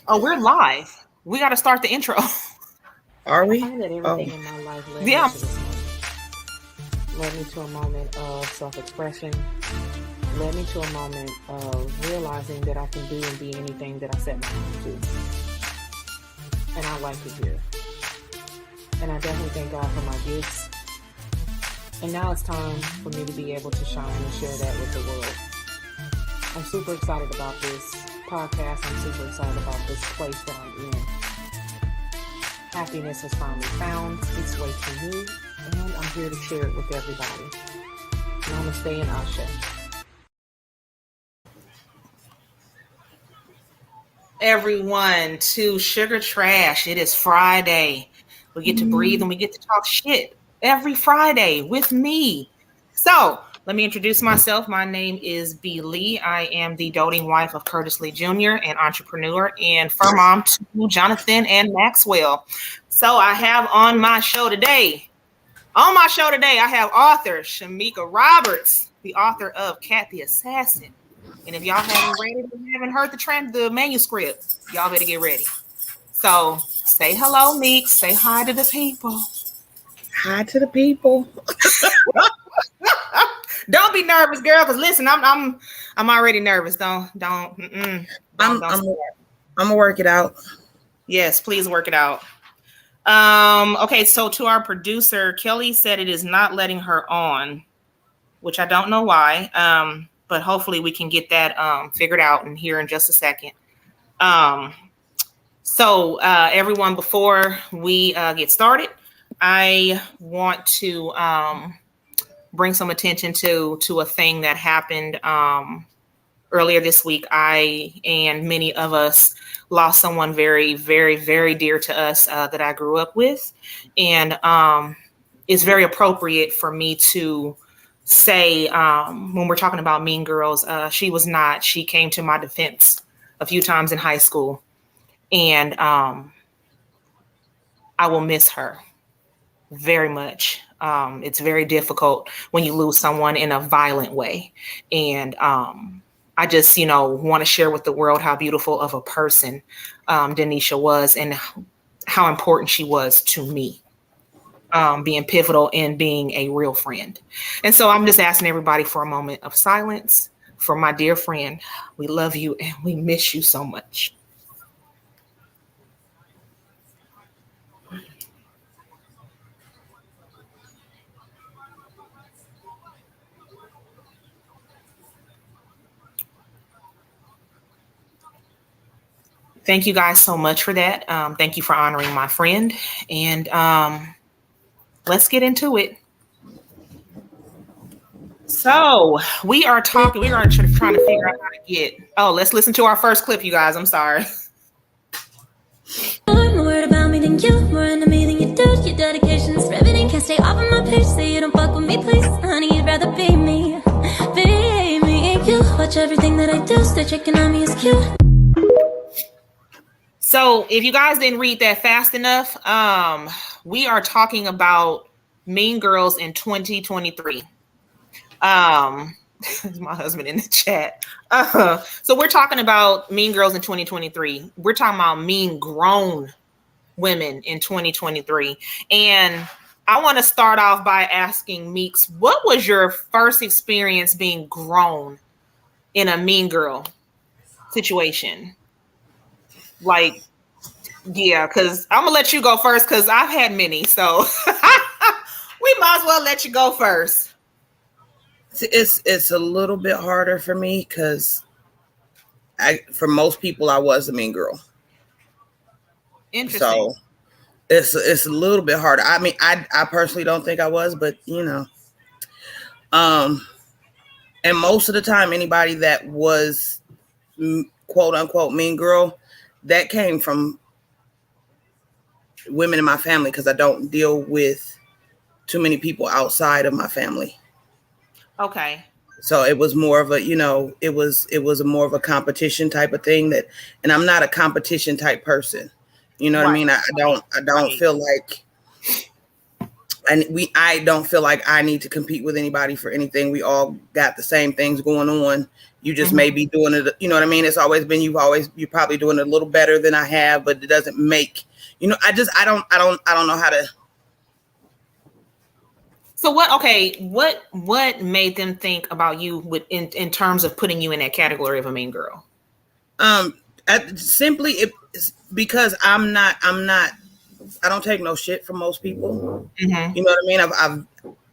Oh, we're live. We got to start the intro. Are I we? find that Oh, everything in my life led me Yeah. to this moment. Led me to a moment of self-expression. Led me to a moment of realizing that I can do and be anything that I set my mind to. And I like it here. And I definitely thank God for my gifts. And now it's time for me to be able to shine and share that with the world. I'm super excited about this podcast. I'm super excited about this place that I'm in. Happiness has finally found its way to me, and I'm here to share it with everybody. And I'm going to stay in Asha. Everyone to Sugar Trash. It is Friday. We get to breathe and we get to talk shit every Friday with me. So let me introduce myself. My name is B. Lee. I am the doting wife of Curtis Lee Jr., an entrepreneur and fur mom to Jonathan and Maxwell. So I have on my show today, I have author Shamika Roberts, the author of Cat the Assassin. And if y'all haven't read it or haven't heard the manuscript, y'all better get ready. So say hello, Meeks. Say hi to the people. hi to the people. Don't be nervous, girl. Cause listen, I'm already nervous. Don't. I'm gonna work it out. Yes, please work it out. Okay, so to our producer, Kelly said it is not letting her on, which I don't know why. But hopefully we can get that figured out in here in just a second. So everyone, before we get started, I want to bring some attention to a thing that happened earlier this week. I and many of us lost someone very, very, very dear to us that I grew up with, and it's very appropriate for me to say when we're talking about Mean Girls, she was not. She came to my defense a few times in high school, and I will miss her very much. It's very difficult when you lose someone in a violent way, and I just, want to share with the world how beautiful of a person Denisha was and how important she was to me. Being pivotal in being a real friend. And so I'm just asking everybody for a moment of silence for my dear friend. We love you and we miss you so much. Thank you guys so much for that. Thank you for honoring my friend. And let's get into it. So we are trying to figure out how to get. Oh, let's listen to our first clip, you guys. I'm sorry. More worried about me than you, more into me than you do. Your dedication's riveting, can't stay off of my page. Say you don't fuck with me, please. Honey, you'd rather be me. Be me. You watch everything that I do, stay checking on me is cute. So if you guys didn't read that fast enough, we are talking about Mean Girls in 2023. My husband in the chat. So we're talking about Mean Girls in 2023. We're talking about mean grown women in 2023. And I want to start off by asking Meeks, what was your first experience being grown in a mean girl situation? Like, yeah, because I'm gonna let you go first because I've had many. So we might as well let you go first. It's a little bit harder for me because for most people I was a mean girl. Interesting. So it's a little bit harder. I mean, I personally don't think I was, but and most of the time anybody that was quote unquote mean girl, that came from women in my family because I don't deal with too many people outside of my family. Okay. So it was more of a, it was a more of a competition type of thing and I'm not a competition type person. You know what I mean? I don't feel like I don't feel like I need to compete with anybody for anything. We all got the same things going on. You just may be doing it, you know what I mean? It's always been, you're probably doing it a little better than I have, but it doesn't make, I don't know how to. So what made them think about you in terms of putting you in that category of a mean girl? Simply because I don't take no shit from most people. Mm-hmm. You know what I mean?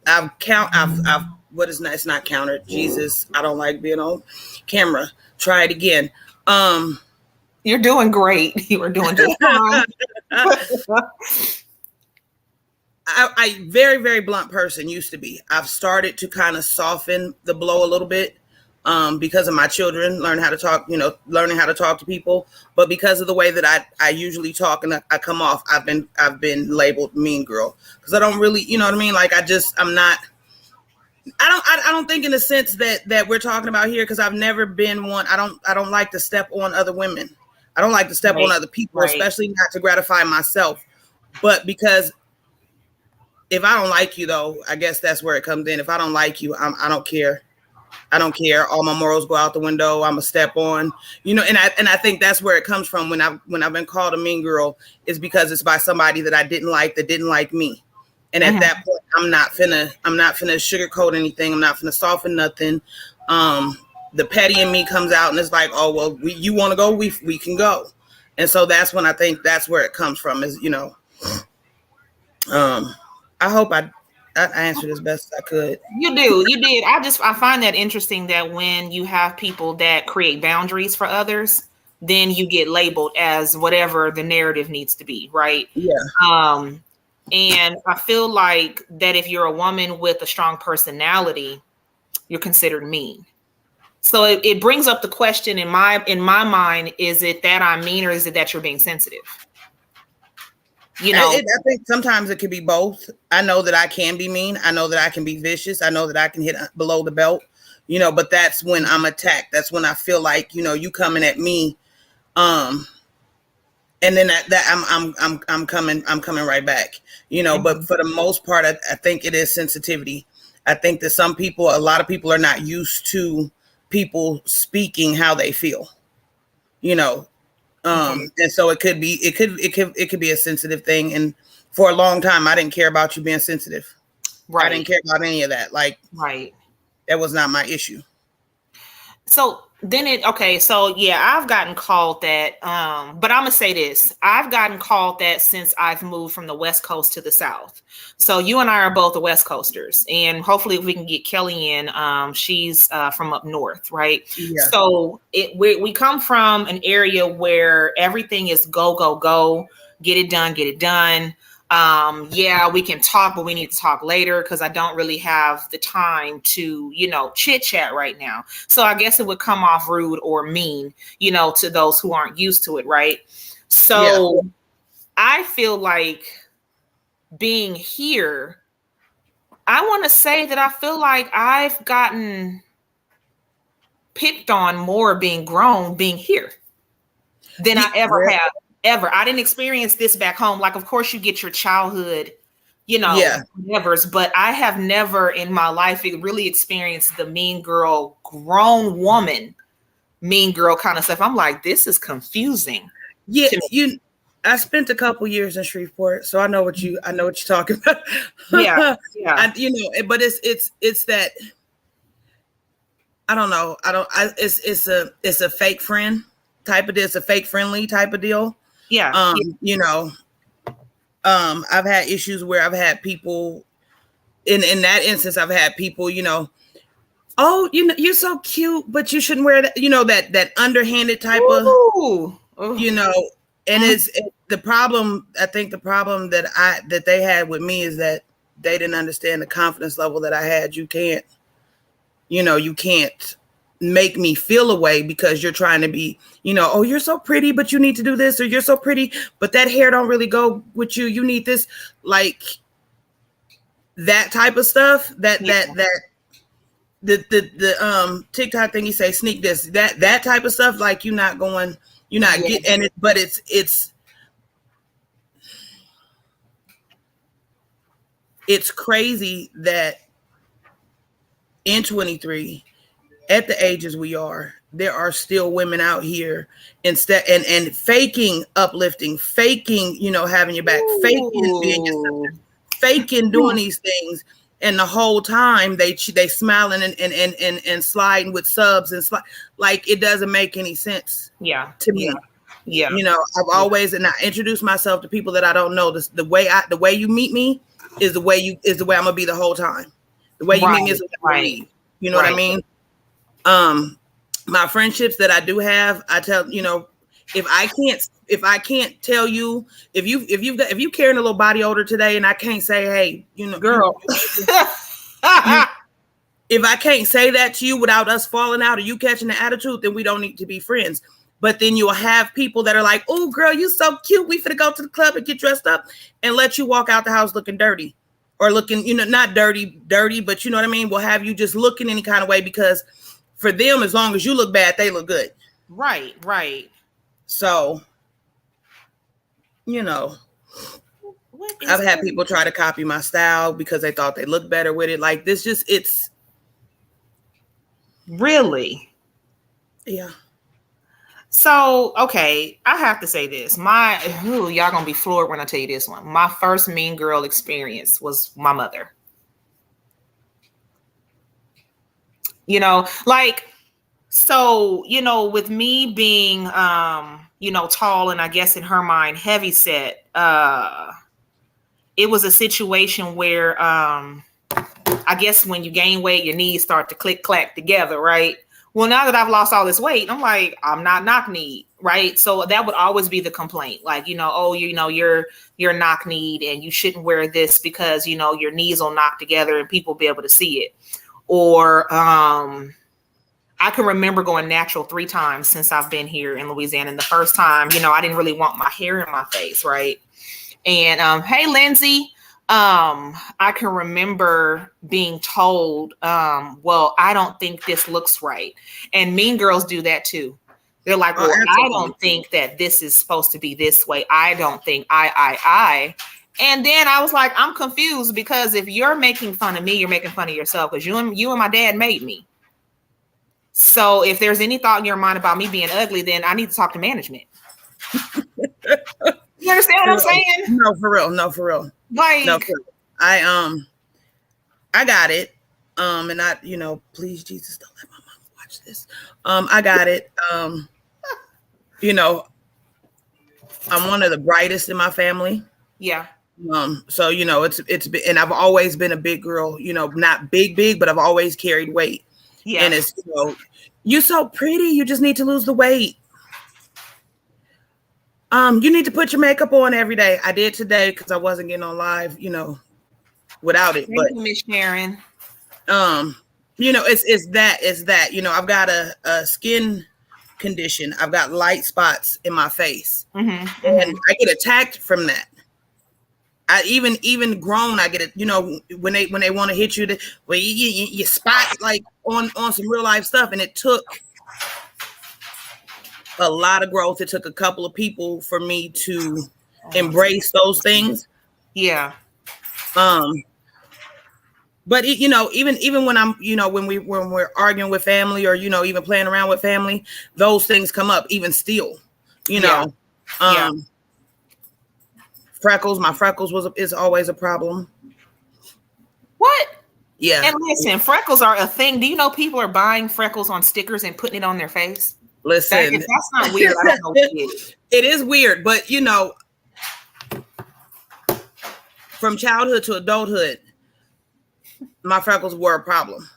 I've what is not, it's not countered. Jesus, I don't like being on camera. Try it again. You're doing great. You are doing just fine. I very, very blunt person used to be. I've started to kind of soften the blow a little bit because of my children, learning how to talk to people. But because of the way that I usually talk and I come off, I've been labeled mean girl because I don't really, you know what I mean? Like I don't think in the sense that we're talking about here, because I've never been one. I don't like to step on other women. I don't like to step on other people, especially not to gratify myself. But because if I don't like you, though, I guess that's where it comes in. If I don't like you, I don't care. I don't care. All my morals go out the window. I'm a step on, and I think that's where it comes from. When I've been called a mean girl, is because it's by somebody that I didn't like, that didn't like me. And at that point, I'm not finna sugarcoat anything. I'm not finna soften nothing. The petty in me comes out and it's like, oh, well, you want to go? We can go. And so that's when I think that's where it comes from is, I hope I answered as best as I could. You did. I find that interesting that when you have people that create boundaries for others, then you get labeled as whatever the narrative needs to be, right? Yeah. And I feel like that if you're a woman with a strong personality, you're considered mean. So it brings up the question in my mind, is it that I'm mean or is it that you're being sensitive? I think sometimes it could be both. I know that I can be mean. I know that I can be vicious. I know that I can hit below the belt, but that's when I'm attacked. That's when I feel like, you coming at me. And then that I'm coming right back, but for the most part, I think it is sensitivity. I think that a lot of people are not used to people speaking how they feel, and so it could be a sensitive thing. And for a long time, I didn't care about you being sensitive. Right. I didn't care about any of that. Like, right. That was not my issue. So then I've gotten called that. But I'm gonna say this. I've gotten called that since I've moved from the West Coast to the South. So you and I are both the West Coasters, and hopefully if we can get Kelly in, she's from up north, right? Yeah. So we come from an area where everything is go, go, go, get it done. We can talk, but we need to talk later because I don't really have the time to, chit chat right now. So I guess it would come off rude or mean, to those who aren't used to it. Right. So yeah. I feel like being here, I want to say that I feel like I've gotten picked on more being grown, being here than I ever have. Ever. I didn't experience this back home. Like, of course, you get your childhood, whatevers, but I have never in my life really experienced the mean girl, grown woman, mean girl kind of stuff. I'm like, this is confusing. Yeah, I spent a couple years in Shreveport, so I know what you're talking about. Yeah. But it's that I don't know. It's a fake friend type of deal. It's a fake friendly type of deal. Yeah. I've had issues where I've had people in that instance, I've had people, oh, you're so cute, but you shouldn't wear that, that underhanded type and it's the problem. I think the problem that they had with me is that they didn't understand the confidence level that I had. You can't make me feel a way because you're trying to be, oh, you're so pretty, but you need to do this, or you're so pretty, but that hair don't really go with you. You need this, like that type of stuff. The TikTok thing you say, sneak this, that type of stuff. Like you're not getting, and it, but it's it's crazy that in 23, at the ages we are, there are still women out here instead and faking uplifting, faking, having your back, faking being your sister, faking doing these things. And the whole time they smiling and sliding with subs and like it doesn't make any sense. Yeah. To me. Yeah. I've always, and I introduce myself to people that I don't know. The way you meet me is the way I'm gonna be the whole time. The way you meet me is the way I leave. You know what I mean? My friendships that I do have, I tell, if I can't tell you, if you carrying a little body odor today and I can't say, hey, girl, if I can't say that to you without us falling out or you catching the attitude, then we don't need to be friends. But then you'll have people that are like, oh girl, you so cute. We finna go to the club and get dressed up and let you walk out the house looking dirty or looking, not dirty, but you know what I mean? We'll have you just looking any kind of way because for them, as long as you look bad, they look good. Right. So, I've had people try to copy my style because they thought they looked better with it. Like this, it's really, yeah. So, okay, I have to say this. Y'all gonna be floored when I tell you this one. My first mean girl experience was my mother. With me being, tall and I guess in her mind, heavy set, it was a situation where, I guess when you gain weight, your knees start to click clack together, right? Well, now that I've lost all this weight, I'm like, I'm not knock-kneed, right? So that would always be the complaint. Like, you're knock-kneed and you shouldn't wear this because, your knees will knock together and people will be able to see it. Or I can remember going natural 3 times since I've been here in Louisiana. And the first time, I didn't really want my hair in my face, right? And hey, Lindsay. I can remember being told, well, I don't think this looks right. And mean girls do that too. They're like, well, I don't think that this is supposed to be this way. I don't think I. And then I was like, I'm confused because if you're making fun of me, you're making fun of yourself because you and my dad made me. So if there's any thought in your mind about me being ugly, then I need to talk to management. You understand what I'm saying? No, for real. Like, no, I got it. And I, please Jesus, don't let my mom watch this. I got it. I'm one of the brightest in my family. Yeah. So it's been, and I've always been a big girl. Not big, but I've always carried weight. Yeah. And it's you're so pretty. You just need to lose the weight. You need to put your makeup on every day. I did today because I wasn't getting on live, without it. Thank you, Miss Sharon. It's that. I've got a skin condition. I've got light spots in my face, and I get attacked from that. I even grown, I get it. When they want to hit you, you spot like on some real life stuff, and it took a lot of growth. It took a couple of people for me to embrace those things. Yeah. But even when I'm, when we're arguing with family or, even playing around with family, those things come up even still, freckles, my freckles is always a problem. What? Yeah. And listen, freckles are a thing. Do you know people are buying freckles on stickers and putting it on their face? Listen, that's not weird. I don't know what it is. It is weird, but from childhood to adulthood, my freckles were a problem.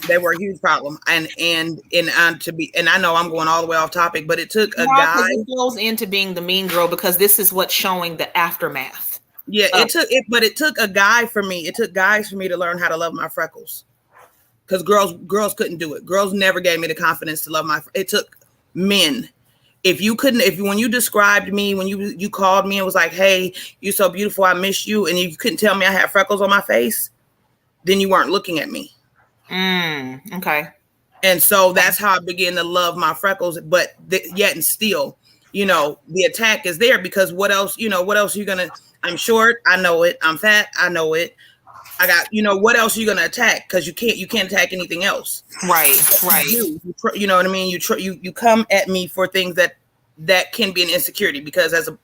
They were a huge problem, and I know I'm going all the way off topic, but it took a guy. It goes into being the mean girl because this is what's showing the aftermath. Yeah, it took a guy for me. It took guys for me to learn how to love my freckles. Because girls couldn't do it. Girls never gave me the confidence to love it took men. When you described me, when you called me and was like, hey, you're so beautiful, I miss you, and you couldn't tell me I had freckles on my face, then you weren't looking at me. Okay. And so that's how I began to love my freckles. But yet and still, the attack is there because what else are you gonna, I'm short. I know it. I'm fat. I know it. I got, what else are you going to attack? Because you can't attack anything else. Right. You know what I mean? You come at me for things that can be an insecurity, because as a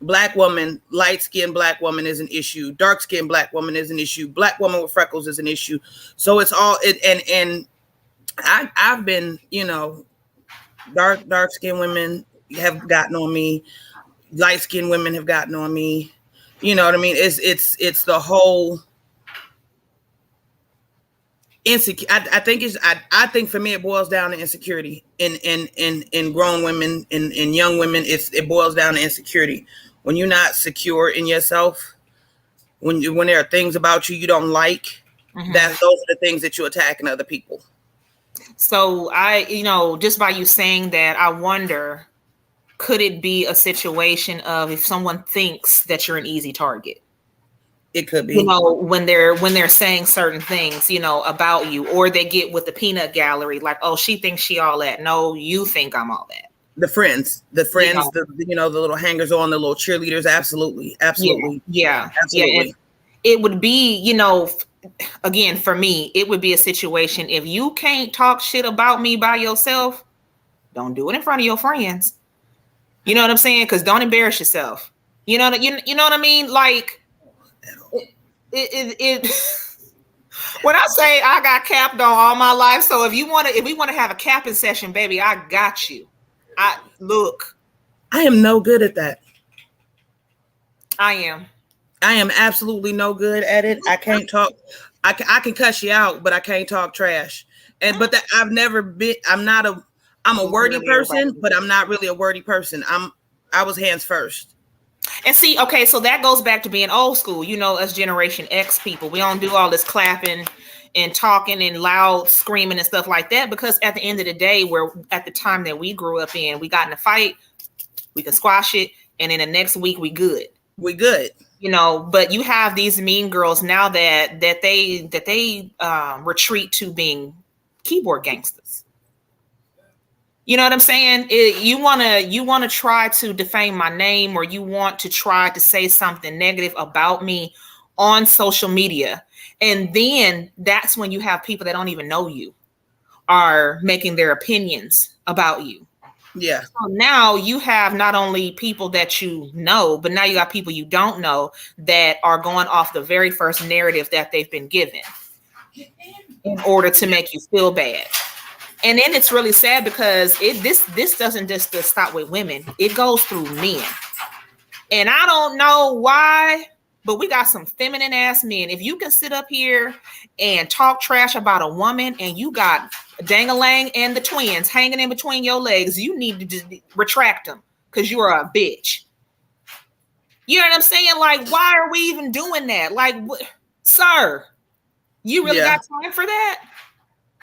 Black woman, light-skinned Black woman is an issue. Dark-skinned Black woman is an issue. Black woman with freckles is an issue. So it's all and I've been, dark-skinned women have gotten on me. Light-skinned women have gotten on me. You know what I mean? It's the whole insecure. I think for me it boils down to insecurity in grown women, in young women. It boils down to insecurity. When you're not secure in yourself, when there are things about you don't like, those are the things that you attack in other people. So just by you saying that, I wonder, could it be a situation of if someone thinks that you're an easy target? It could be. When they're saying certain things, about you, or they get with the peanut gallery, like, oh, she thinks she all that. No, you think I'm all that. The friends, the little hangers on, the little cheerleaders. Absolutely. Yeah. Absolutely. And it would be, again, for me, it would be a situation, if you can't talk shit about me by yourself, don't do it in front of your friends. You know what I'm saying? Because don't embarrass yourself. You know what I mean? Like, it when I say I got capped on all my life, so if we want to have a capping session, baby, I got you. I am no good at that. I am absolutely no good at it. I can't talk. I can cuss you out, but I can't talk trash. But that I've never been. I'm a wordy person, but I'm not really a wordy person. I was hands first. And see, okay, so that goes back to being old school. Us Generation X people, we don't do all this clapping and talking and loud screaming and stuff like that, because at the end of the day, at the time that we grew up in, we got in a fight, we can squash it, and then the next week we good. But you have these mean girls now that they retreat to being keyboard gangsters. You know what I'm saying? You want to try to defame my name, or you want to try to say something negative about me on social media. And then that's when you have people that don't even know you are making their opinions about you. Yeah. So now you have not only people that you know, but now you got people you don't know that are going off the very first narrative that they've been given in order to make you feel bad. And then it's really sad, because this doesn't just stop with women. It goes through men. And I don't know why, but we got some feminine ass men. If you can sit up here and talk trash about a woman, and you got Dang-a-Lang and the twins hanging in between your legs, you need to just retract them, because you are a bitch. You know what I'm saying? Like, why are we even doing that? Like, sir, you really got time for that?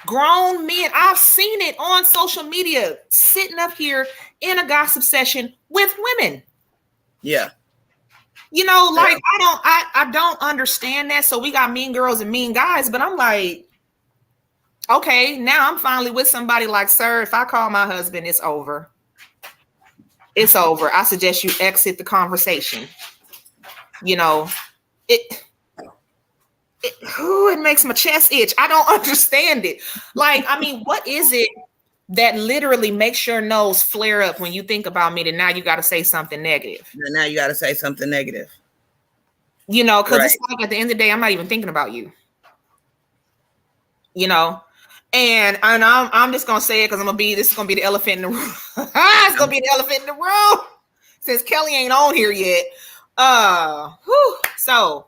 Grown men, I've seen it on social media, sitting up here in a gossip session with women. Yeah. I don't understand that. So we got mean girls and mean guys, but I'm like, okay, now I'm finally with somebody like, sir, if I call my husband, it's over. It's over. I suggest you exit the conversation. It makes my chest itch. I don't understand it. Like, I mean, what is it that literally makes your nose flare up when you think about me, that now you got to say something negative? Now you got to say something negative. Because it's like, at the end of the day, I'm not even thinking about you. And I'm just gonna say it, because this is gonna be the elephant in the room. It's gonna be the elephant in the room, since Kelly ain't on here yet. So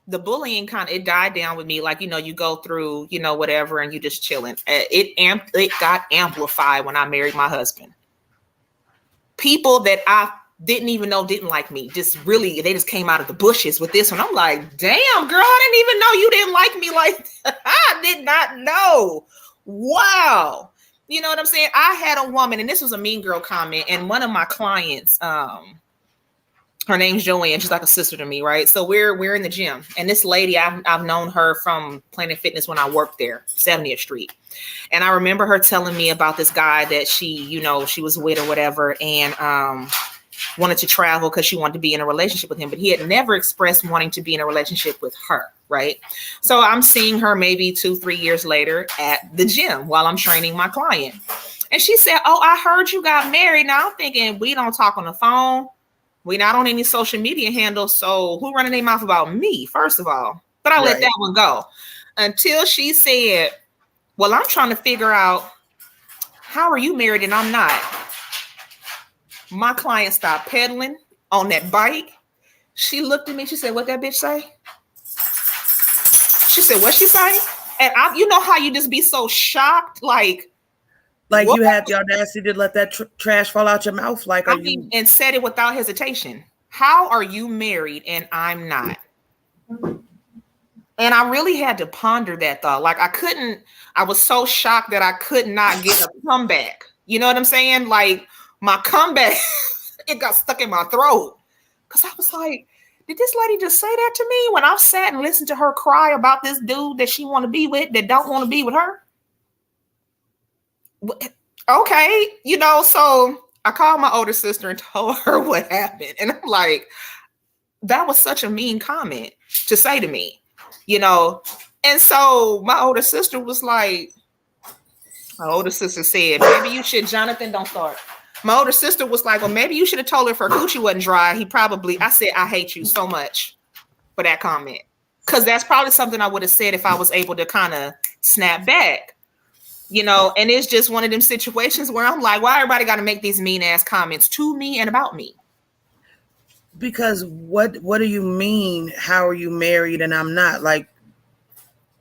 the bullying it died down with me. Like, you go through, whatever, and you just chilling. It got amplified when I married my husband. People that I didn't even know didn't like me, they just came out of the bushes with this one. I'm like, damn, girl, I didn't even know you didn't like me like that. I did not know. Wow. You know what I'm saying? I had a woman, and this was a mean girl comment, and one of my clients, her name's Joanne. She's like a sister to me, right? So we're in the gym, and this lady, I've known her from Planet Fitness when I worked there, 70th Street. And I remember her telling me about this guy that she was with or whatever. And wanted to travel because she wanted to be in a relationship with him, but he had never expressed wanting to be in a relationship with her, right? So I'm seeing her maybe 2-3 years later at the gym while I'm training my client. And she said, oh, I heard you got married. Now I'm thinking, we don't talk on the phone. We're not on any social media handles. So who running their mouth about me, first of all? But I let that one go until she said, well, I'm trying to figure out, how are you married and I'm not? My client stopped pedaling on that bike. She looked at me. She said, what that bitch say? She said, what she say? And you know how you just be so shocked, like what? You had the audacity to let that trash fall out your mouth. Like, and said it without hesitation. How are you married and I'm not? And I really had to ponder that thought. Like I was so shocked that I could not get a comeback. You know what I'm saying? Like my comeback, it got stuck in my throat. Cause I was like, did this lady just say that to me when I sat and listened to her cry about this dude that she want to be with that don't want to be with her? Okay, so I called my older sister and told her what happened. And I'm like, that was such a mean comment to say to me, And so my older sister was like, my older sister said, maybe you should, Jonathan, don't start. My older sister was like, well, maybe you should have told her if her coochie wasn't dry. I said, I hate you so much for that comment. Because that's probably something I would have said if I was able to kind of snap back. And it's just one of them situations where I'm like, why everybody got to make these mean ass comments to me and about me? Because what do you mean? How are you married and I'm not? Like,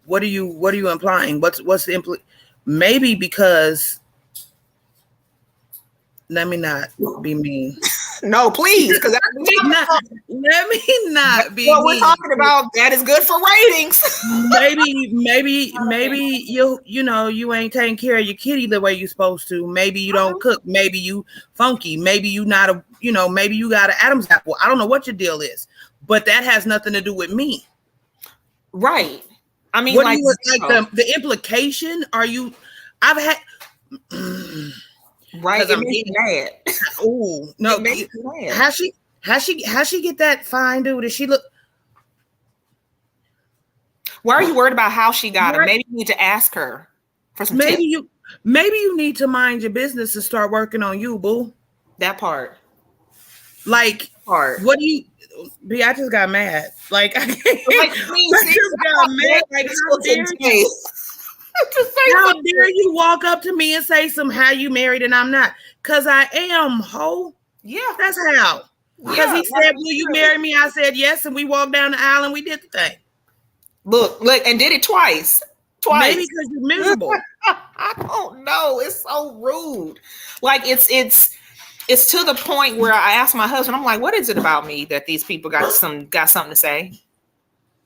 what are you implying? What's the maybe because, let me not be mean. No, please, because let me not be what mean. We're talking about that is good for ratings. maybe you ain't taking care of your kitty the way you're supposed to. Maybe you don't cook. Maybe you funky. Maybe you not maybe you got an Adam's apple. I don't know what your deal is, but that has nothing to do with me. Right. I mean, what do you like the implication? Are you? I've had. Right, it makes me mad. Oh no! How she get that fine dude? Does she look? Why are you worried about how she got him? Maybe you need to ask her for some tips. Maybe you need to mind your business and start working on you, boo. That part. Like, what do you? B, I just got mad. Like, I just got mad. Like, how dare you? How dare you walk up to me and say how you married and I'm not? Because I am, ho. Yeah. That's how. Because he said, will you marry me? I said yes. And we walked down the aisle and we did the thing. Look, and did it twice. Maybe because you're miserable. I don't know. It's so rude. Like it's to the point where I asked my husband, I'm like, what is it about me that these people got something to say?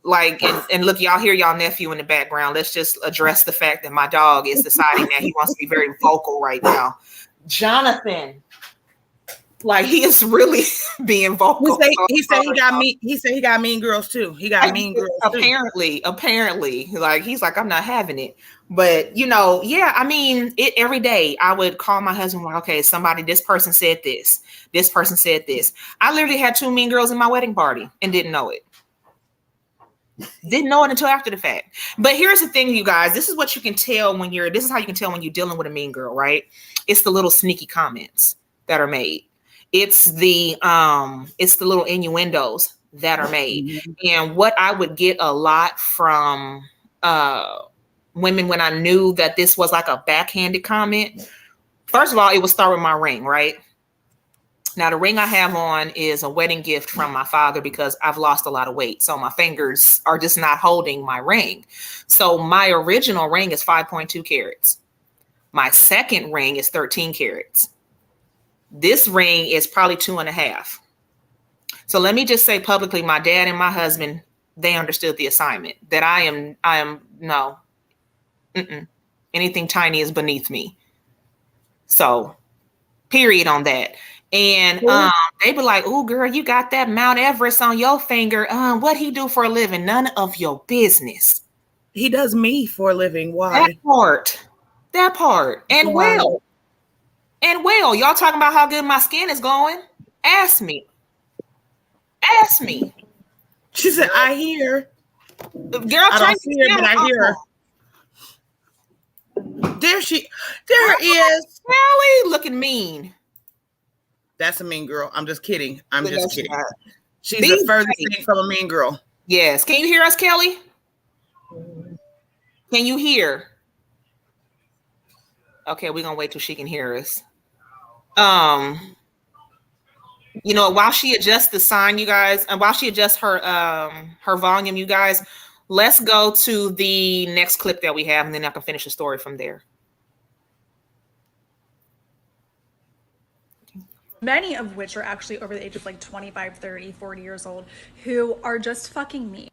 Like, and look, y'all hear y'all nephew in the background. Let's just address the fact that my dog is deciding that he wants to be very vocal right now. Jonathan, like, he is really being vocal. He said he got mean girls too. He got mean girls apparently, like, he's like, I'm not having it. But I mean, every day I would call my husband like, okay, this person said this. This person said this. I literally had 2 mean girls in my wedding party and didn't know it. Didn't know it until after the fact. But here's the thing, you guys. This is what you can tell this is how you can tell when you're dealing with a mean girl, right? It's the little sneaky comments that are made. It's the little innuendos that are made. Mm-hmm. And what I would get a lot from women when I knew that this was like a backhanded comment. First of all, it would start with my ring, right? Now, the ring I have on is a wedding gift from my father because I've lost a lot of weight. So my fingers are just not holding my ring. So my original ring is 5.2 carats. My second ring is 13 carats. This ring is probably 2.5. So let me just say publicly, my dad and my husband, they understood the assignment that I am no, anything tiny is beneath me. So period on that. And they be like, "Oh, girl, you got that Mount Everest on your finger. What he do for a living? None of your business." He does me for a living. Why? That part. And wow. Well, y'all talking about how good my skin is going. Ask me. Ask me. She said, I hear. Girl, I don't see her, but I hear her. There is. Kelly looking mean. That's a mean girl. I'm just kidding. I'm just kidding. She's Be the furthest thing from a mean girl. Yes. Can you hear us, Kelly? Can you hear? Okay, we're gonna wait till she can hear us. You know, while she adjusts the sign, you guys, and while she adjusts her volume, you guys, let's go to the next clip that we have, and then I can finish the story from there. Many of which are actually over the age of like 25, 30, 40 years old, who are just fucking mean.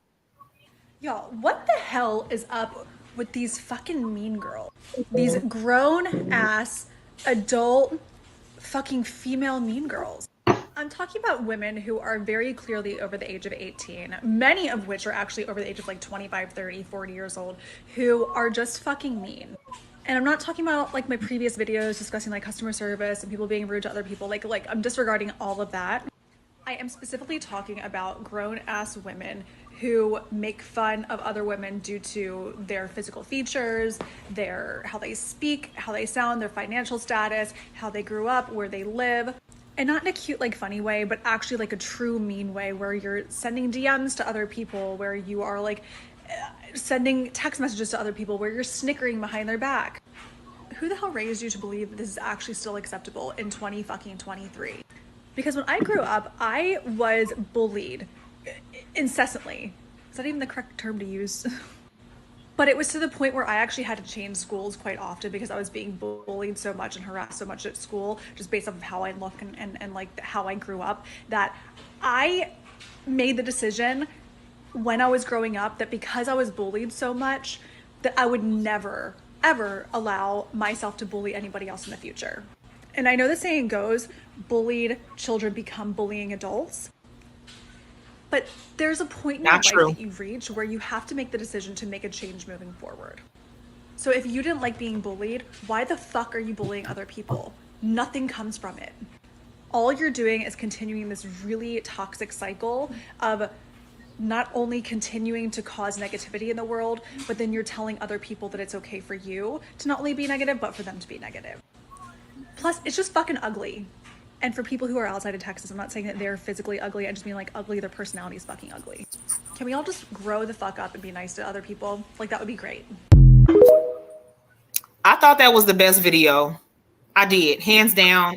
Y'all, what the hell is up with these fucking mean girls? These grown ass adult fucking female mean girls. I'm talking about women who are very clearly over the age of 18, many of which are actually over the age of like 25, 30, 40 years old, who are just fucking mean. And I'm not talking about like my previous videos discussing like customer service and people being rude to other people. Like I'm disregarding all of that. I am specifically talking about grown ass women who make fun of other women due to their physical features, how they speak, how they sound, their financial status, how they grew up, where they live. And not in a cute, like funny way, but actually like a true mean way where you're sending DMs to other people, where you are like sending text messages to other people, where you're snickering behind their back. Who the hell raised you to believe that this is actually still acceptable in 2023? Because when I grew up, I was bullied incessantly. Is that even the correct term to use? But it was to the point where I actually had to change schools quite often because I was being bullied so much and harassed so much at school, just based on how I look and like how I grew up, that I made the decision when I was growing up that because I was bullied so much, that I would never, ever allow myself to bully anybody else in the future. And I know the saying goes, bullied children become bullying adults. But there's a point in your life that you reach where you have to make the decision to make a change moving forward. So if you didn't like being bullied, why the fuck are you bullying other people? Nothing comes from it. All you're doing is continuing this really toxic cycle of not only continuing to cause negativity in the world, but then you're telling other people that it's okay for you to not only be negative, but for them to be negative. Plus, it's just fucking ugly. And for people who are outside of Texas, I'm not saying that they're physically ugly. I just mean like ugly, their personality is fucking ugly. Can we all just grow the fuck up and be nice to other people? Like, that would be great. I thought that was the best video. I did, hands down.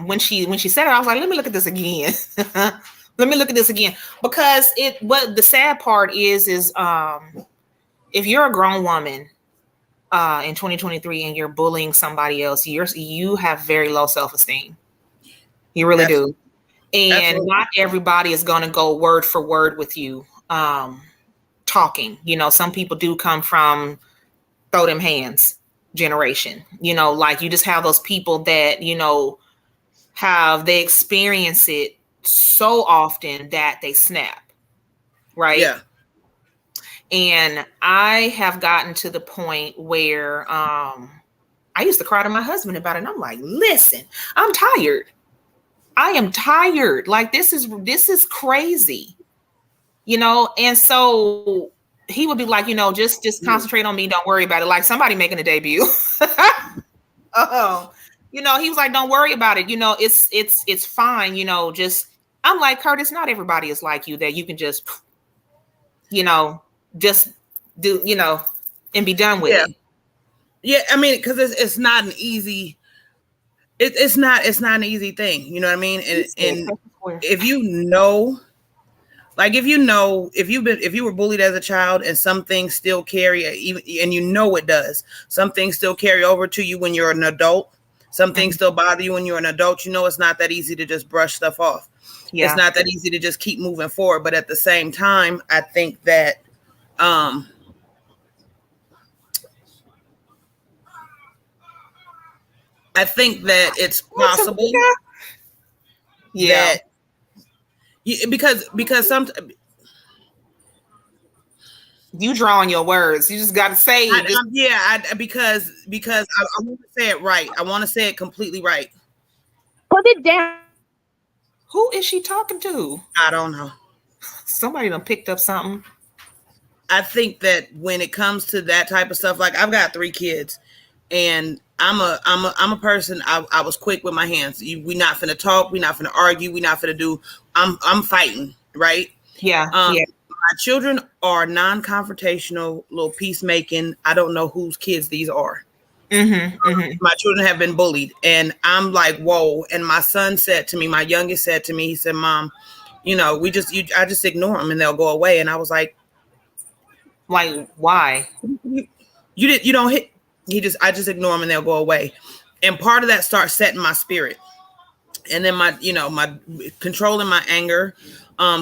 When she said it, I was like, let me look at this again. Let me look at this again. Because what the sad part is if you're a grown woman in 2023 and you're bullying somebody else, you have very low self-esteem. You really do. And not everybody is going to go word for word with you talking. You know, some people do come from throw them hands generation. You know, like you just have those people that, you know, they experience it so often that they snap. Right? Yeah. And I have gotten to the point where I used to cry to my husband about it. And I'm like, listen, I'm tired. I am tired. Like, this is crazy, you know? And so he would be like, you know, just concentrate on me. Don't worry about it. Like somebody making a debut. You know, he was like, don't worry about it. You know, it's fine. You know, I'm like, Curtis, not everybody is like you that you can just, you know, just do, you know, and be done with it. Yeah. I mean, cause it's not an easy, it's not an easy thing. You know what I mean? And if you know, like, if you were bullied as a child and some things still carry, and you know it does, some things still carry over to you when you're an adult. Some things still bother you when you're an adult. You know, it's not that easy to just brush stuff off. Yeah. It's not that easy to just keep moving forward. But at the same time, I think that it's possible. Yeah. Because sometimes you draw on your words. You just got to say it. Because I want to say it right. I want to say it completely right. Put it down. Who is she talking to? I don't know. Somebody done picked up something. I think that when it comes to that type of stuff, like I've got 3 kids, and I'm a person. I was quick with my hands. We not finna talk. We not finna argue. We not finna do. I'm fighting, right? Yeah. Yeah. My children are non-confrontational, little peacemaking. I don't know whose kids these are. My children have been bullied, and I'm like, whoa. And my son said to me, my youngest said to me, he said, "Mom, I just ignore them and they'll go away." And I was like, why? You don't hit. I just ignore them and they'll go away. And part of that starts setting my spirit. And then my controlling my anger,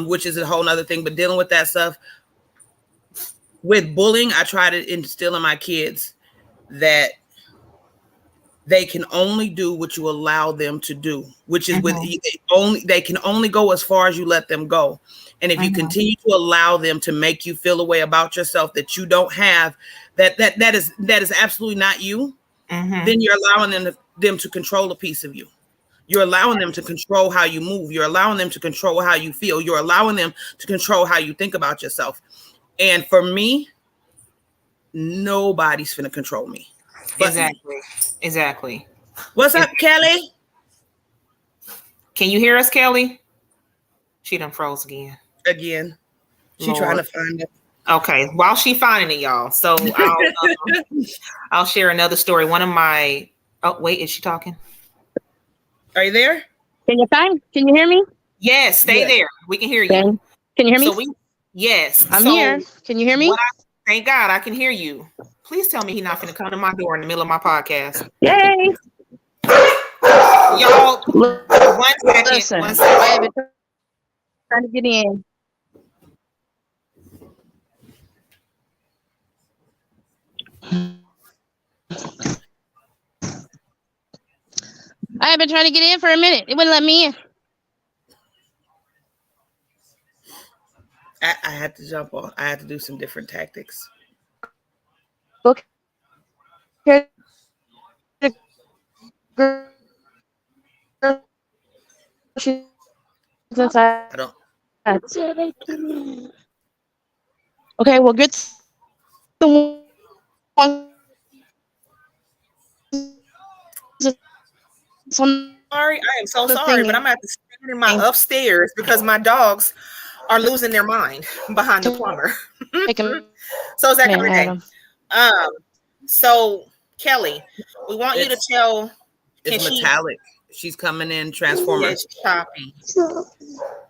which is a whole nother thing, but dealing with that stuff with bullying, I try to instill in my kids that they can only do what you allow them to do, which is they can only go as far as you let them go. And if you continue to allow them to make you feel a way about yourself that you don't have, that is absolutely not you, then you're allowing them to control a piece of you. You're allowing them to control how you move. You're allowing them to control how you feel. You're allowing them to control how you think about yourself. And for me, nobody's finna control me. Exactly. What's up, Kelly? Can you hear us, Kelly? She done froze again. She trying to find it. Okay, while she finding it, y'all. So I'll share another story. One of my wait, is she talking? Are you there? Can you hear me? Yes, stay there. We can hear you. Can you hear me? Yes. I'm here. Can you hear me? Thank God I can hear you. Please tell me he's not going to come to my door in the middle of my podcast. Yay! Y'all, one second. Listen, I've been trying to get in. I have been trying to get in for a minute. It wouldn't let me in. I had to jump on. I had to do some different tactics. Okay. I don't. Okay, well, get the one. Sorry, I am so sorry, but I'm at the stand in my upstairs because my dogs are losing their mind behind the plumber. So is that kind of day. So Kelly, we want you to tell. It's metallic. She's coming in Transformer. It's choppy.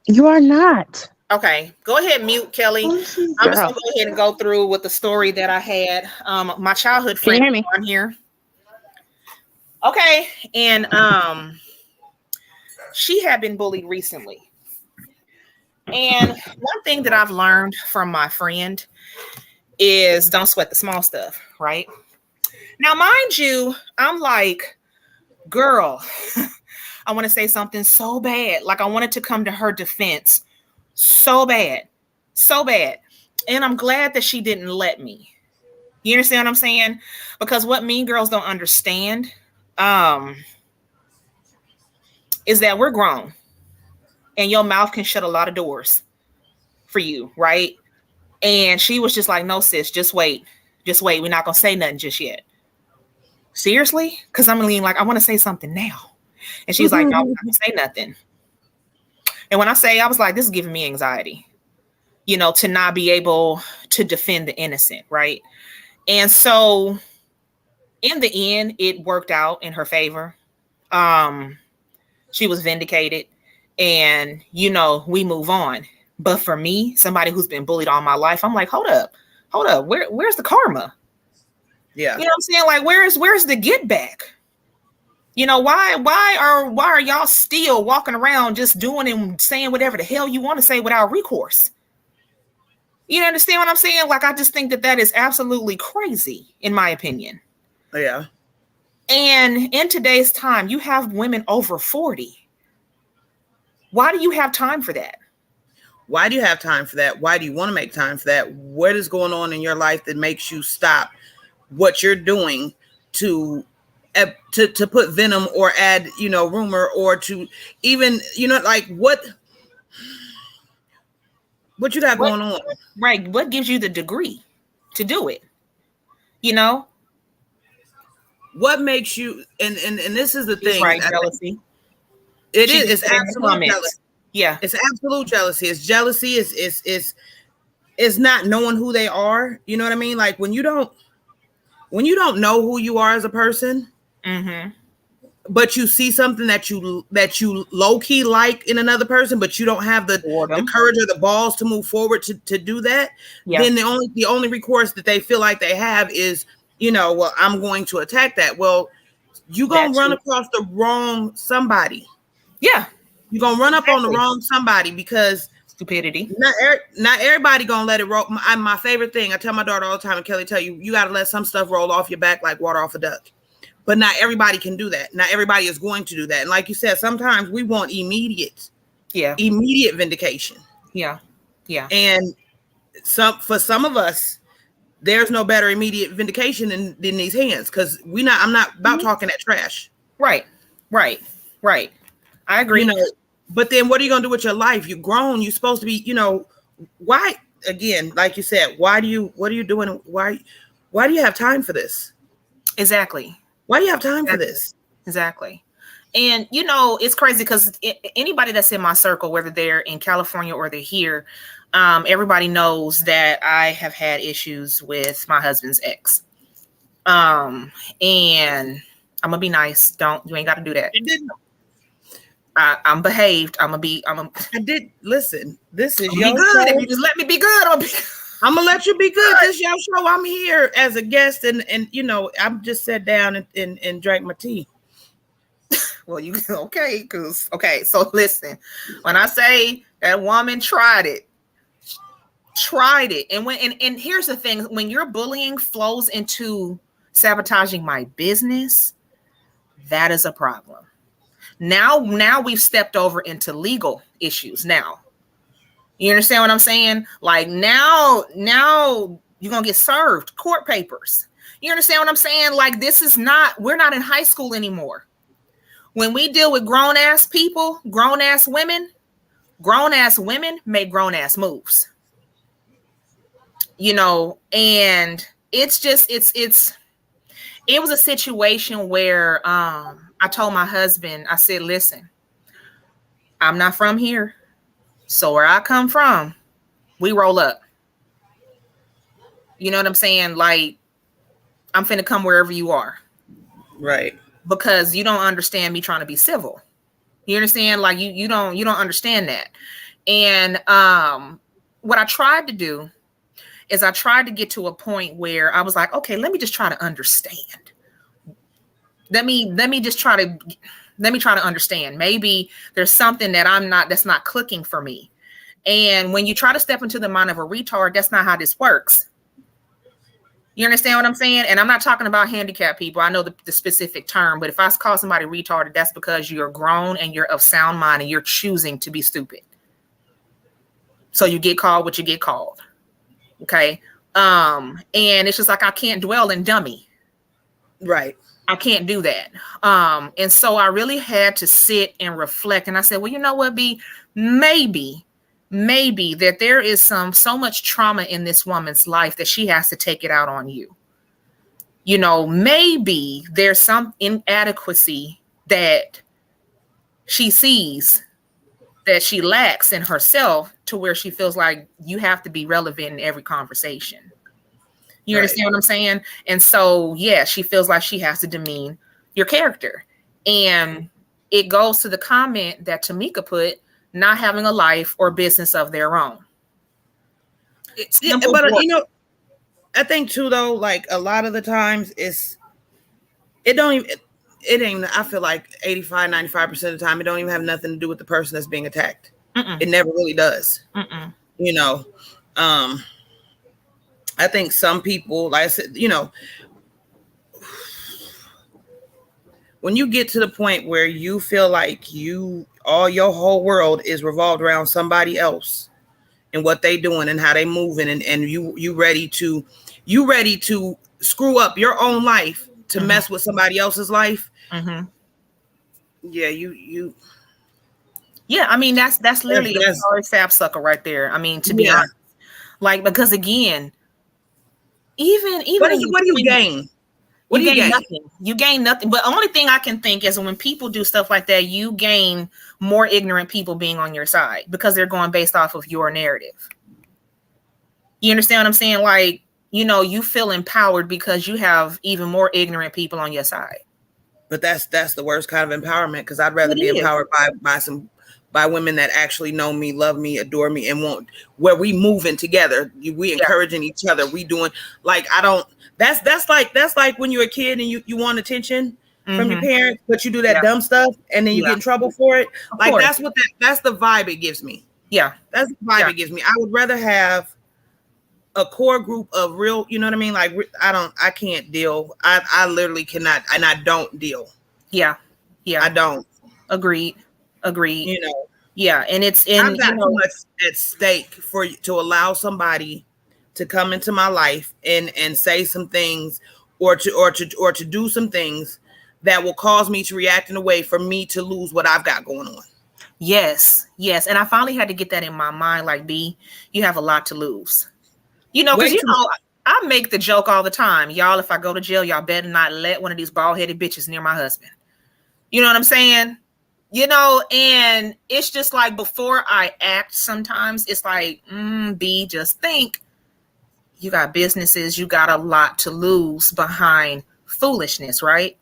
You are not. Okay, go ahead, mute Kelly. I'm just gonna go ahead and go through with the story that I had. My childhood friend on here. Okay, and she had been bullied recently. And one thing that I've learned from my friend is don't sweat the small stuff, right? Now, mind you, I'm like, girl, I want to say something so bad. Like I wanted to come to her defense so bad. And I'm glad that she didn't let me. You understand what I'm saying? Because what mean girls don't understand is that we're grown and your mouth can shut a lot of doors for you, right? And she was just like, no, sis, just wait. We're not going to say nothing just yet. Seriously? Because I'm leaning like, I want to say something now. And she's like, no, I'm not going to say nothing. And when I was like, this is giving me anxiety, to not be able to defend the innocent, right? And so in the end, it worked out in her favor. She was vindicated and, we move on. But for me, somebody who's been bullied all my life, I'm like, hold up. Where's the karma? Yeah. You know what I'm saying? Like, where's the get back? Why are y'all still walking around just doing and saying whatever the hell you want to say without recourse? You understand what I'm saying? Like, I just think that is absolutely crazy, in my opinion. Yeah. And in today's time, you have women over 40. Why do you have time for that? Why do you have time for that? Why do you want to make time for that? What is going on in your life that makes you stop what you're doing to to put venom or add, rumor, or to even, like what you got going on? Right. What gives you the degree to do it? What makes you, and this is the thing. Right, jealousy. It is. It's absolute jealousy. Yeah. It's absolute jealousy. It's jealousy. It's not knowing who they are. You know what I mean? Like when you don't know who you are as a person, but you see something that you low key like in another person, but you don't have the courage or the balls to move forward to do that. Yeah. Then the only recourse that they feel like they have is, well, I'm going to attack that. Well, you're going to run across the wrong somebody. Yeah. You're going to run up on the wrong somebody because stupidity. Not everybody going to let it roll. My favorite thing, I tell my daughter all the time, and Kelly tell you, you got to let some stuff roll off your back like water off a duck. But not everybody can do that. Not everybody is going to do that. And like you said, sometimes we want immediate vindication. Yeah. Yeah. And for some of us, there's no better immediate vindication than these hands, because I'm not about talking that trash. Right. I agree. But then what are you going to do with your life? You're grown. You're supposed to be, why, again, like you said, what are you doing? Why do you have time for this? Exactly. Why do you have time for this? Exactly. And, it's crazy because anybody that's in my circle, whether they're in California or they're here, everybody knows that I have had issues with my husband's ex. And I'm going to be nice. You ain't got to do that. I'm behaved. I did listen. This is your show. If you just let me be good, I'm gonna let you be good. This is your show. I'm here as a guest, and I'm just sat down and drank my tea. Well, okay? So listen, when I say that woman tried it, and here's the thing: when your bullying flows into sabotaging my business, that is a problem. Now we've stepped over into legal issues. Now, you understand what I'm saying? Like now you're going to get served court papers. You understand what I'm saying? Like we're not in high school anymore. When we deal with grown ass people, grown ass women make grown ass moves. And it's just, it was a situation where, I told my husband, I said, listen, I'm not from here. So where I come from, we roll up. You know what I'm saying? Like, I'm finna come wherever you are. Right. Because you don't understand me trying to be civil. You understand? Like you don't understand that. And what I tried to do is I tried to get to a point where I was like, okay, let me just try to understand. Let me try to understand. Maybe there's something that's not clicking for me. And when you try to step into the mind of a retard, that's not how this works. You understand what I'm saying? And I'm not talking about handicapped people. I know the specific term, but if I call somebody retarded, that's because you're grown and you're of sound mind and you're choosing to be stupid. So you get called what you get called. Okay. And it's just like, I can't dwell in dummy. Right. I can't do that. And so I really had to sit and reflect. And I said, well, you know what, B, maybe that there is so much trauma in this woman's life that she has to take it out on you. Maybe there's some inadequacy that she sees that she lacks in herself to where she feels like you have to be relevant in every conversation. You understand what I'm saying? And so, yeah, she feels like she has to demean your character. And it goes to the comment that Tamika put, not having a life or business of their own. I think too, though, like a lot of the times I feel like 85, 95% of the time, it don't even have nothing to do with the person that's being attacked. Mm-mm. It never really does. Mm-mm. I think some people, like I said, when you get to the point where you feel like all your whole world is revolved around somebody else and what they doing and how they moving, and you ready to screw up your own life to mess with somebody else's life. Yeah, Yeah, I mean that's literally a sorry sapsucker right there. I mean, to be honest, like, because again, even what do you gain? What do you gain? Nothing. You gain nothing. But the only thing I can think is when people do stuff like that, you gain more ignorant people being on your side because they're going based off of your narrative. You understand what I'm saying? Like, you know, you feel empowered because you have even more ignorant people on your side. But that's the worst kind of empowerment, because I'd rather be empowered by women that actually know me, love me, adore me, and where we moving together, we encouraging each other, we doing, like, I don't. That's like when you're a kid and you want attention from your parents, but you do that dumb stuff and then you get in trouble for it. Like, that's the vibe it gives me. Yeah, that's the vibe it gives me. I would rather have a core group of real, you know what I mean? Like, I can't deal. I literally cannot, and I don't deal. Yeah. I don't. Agreed. You know. Yeah, and I've got too much at stake to allow somebody to come into my life and say some things or to do some things that will cause me to react in a way for me to lose what I've got going on. Yes. And I finally had to get that in my mind. Like, B, you have a lot to lose. You know, because, you know, I make the joke all the time. Y'all, if I go to jail, y'all better not let one of these bald-headed bitches near my husband. You know what I'm saying? You know, and it's just like, before I act, sometimes it's like, B, just think. You got businesses, you got a lot to lose behind foolishness, right?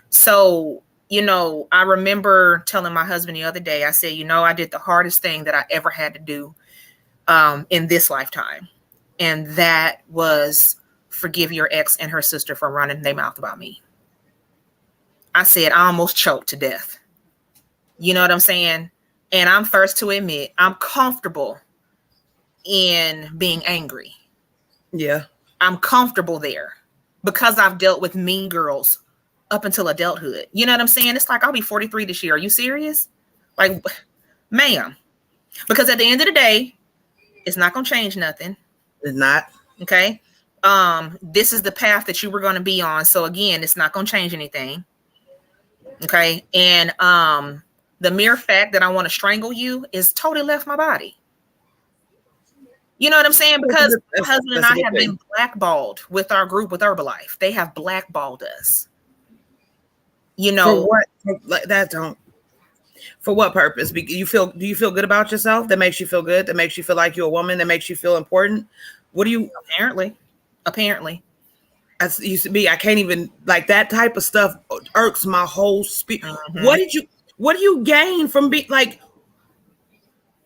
So, you know, I remember telling my husband the other day, I said, you know, I did the hardest thing that I ever had to do in this lifetime. And that was forgive your ex and her sister for running their mouth about me. I said, I almost choked to death. You know what I'm saying? And I'm first to admit, I'm comfortable in being angry. Yeah. I'm comfortable there because I've dealt with mean girls up until adulthood. You know what I'm saying? It's like, I'll be 43 this year. Are you serious? Like, ma'am. Because at the end of the day, it's not going to change nothing. It's not. Okay. This is the path that you were going to be on. So again, it's not going to change anything. Okay. And the mere fact that I want to strangle you is totally left my body. You know what I'm saying? Because my husband and I have been blackballed with our group with Herbalife. They have blackballed us. You know. For what? For what purpose? Do you feel good about yourself? That makes you feel good? That makes you feel like you're a woman? That makes you feel important? What do you? Apparently. As used to be, I can't even, like, that type of stuff irks my whole spirit. What do you gain from being like?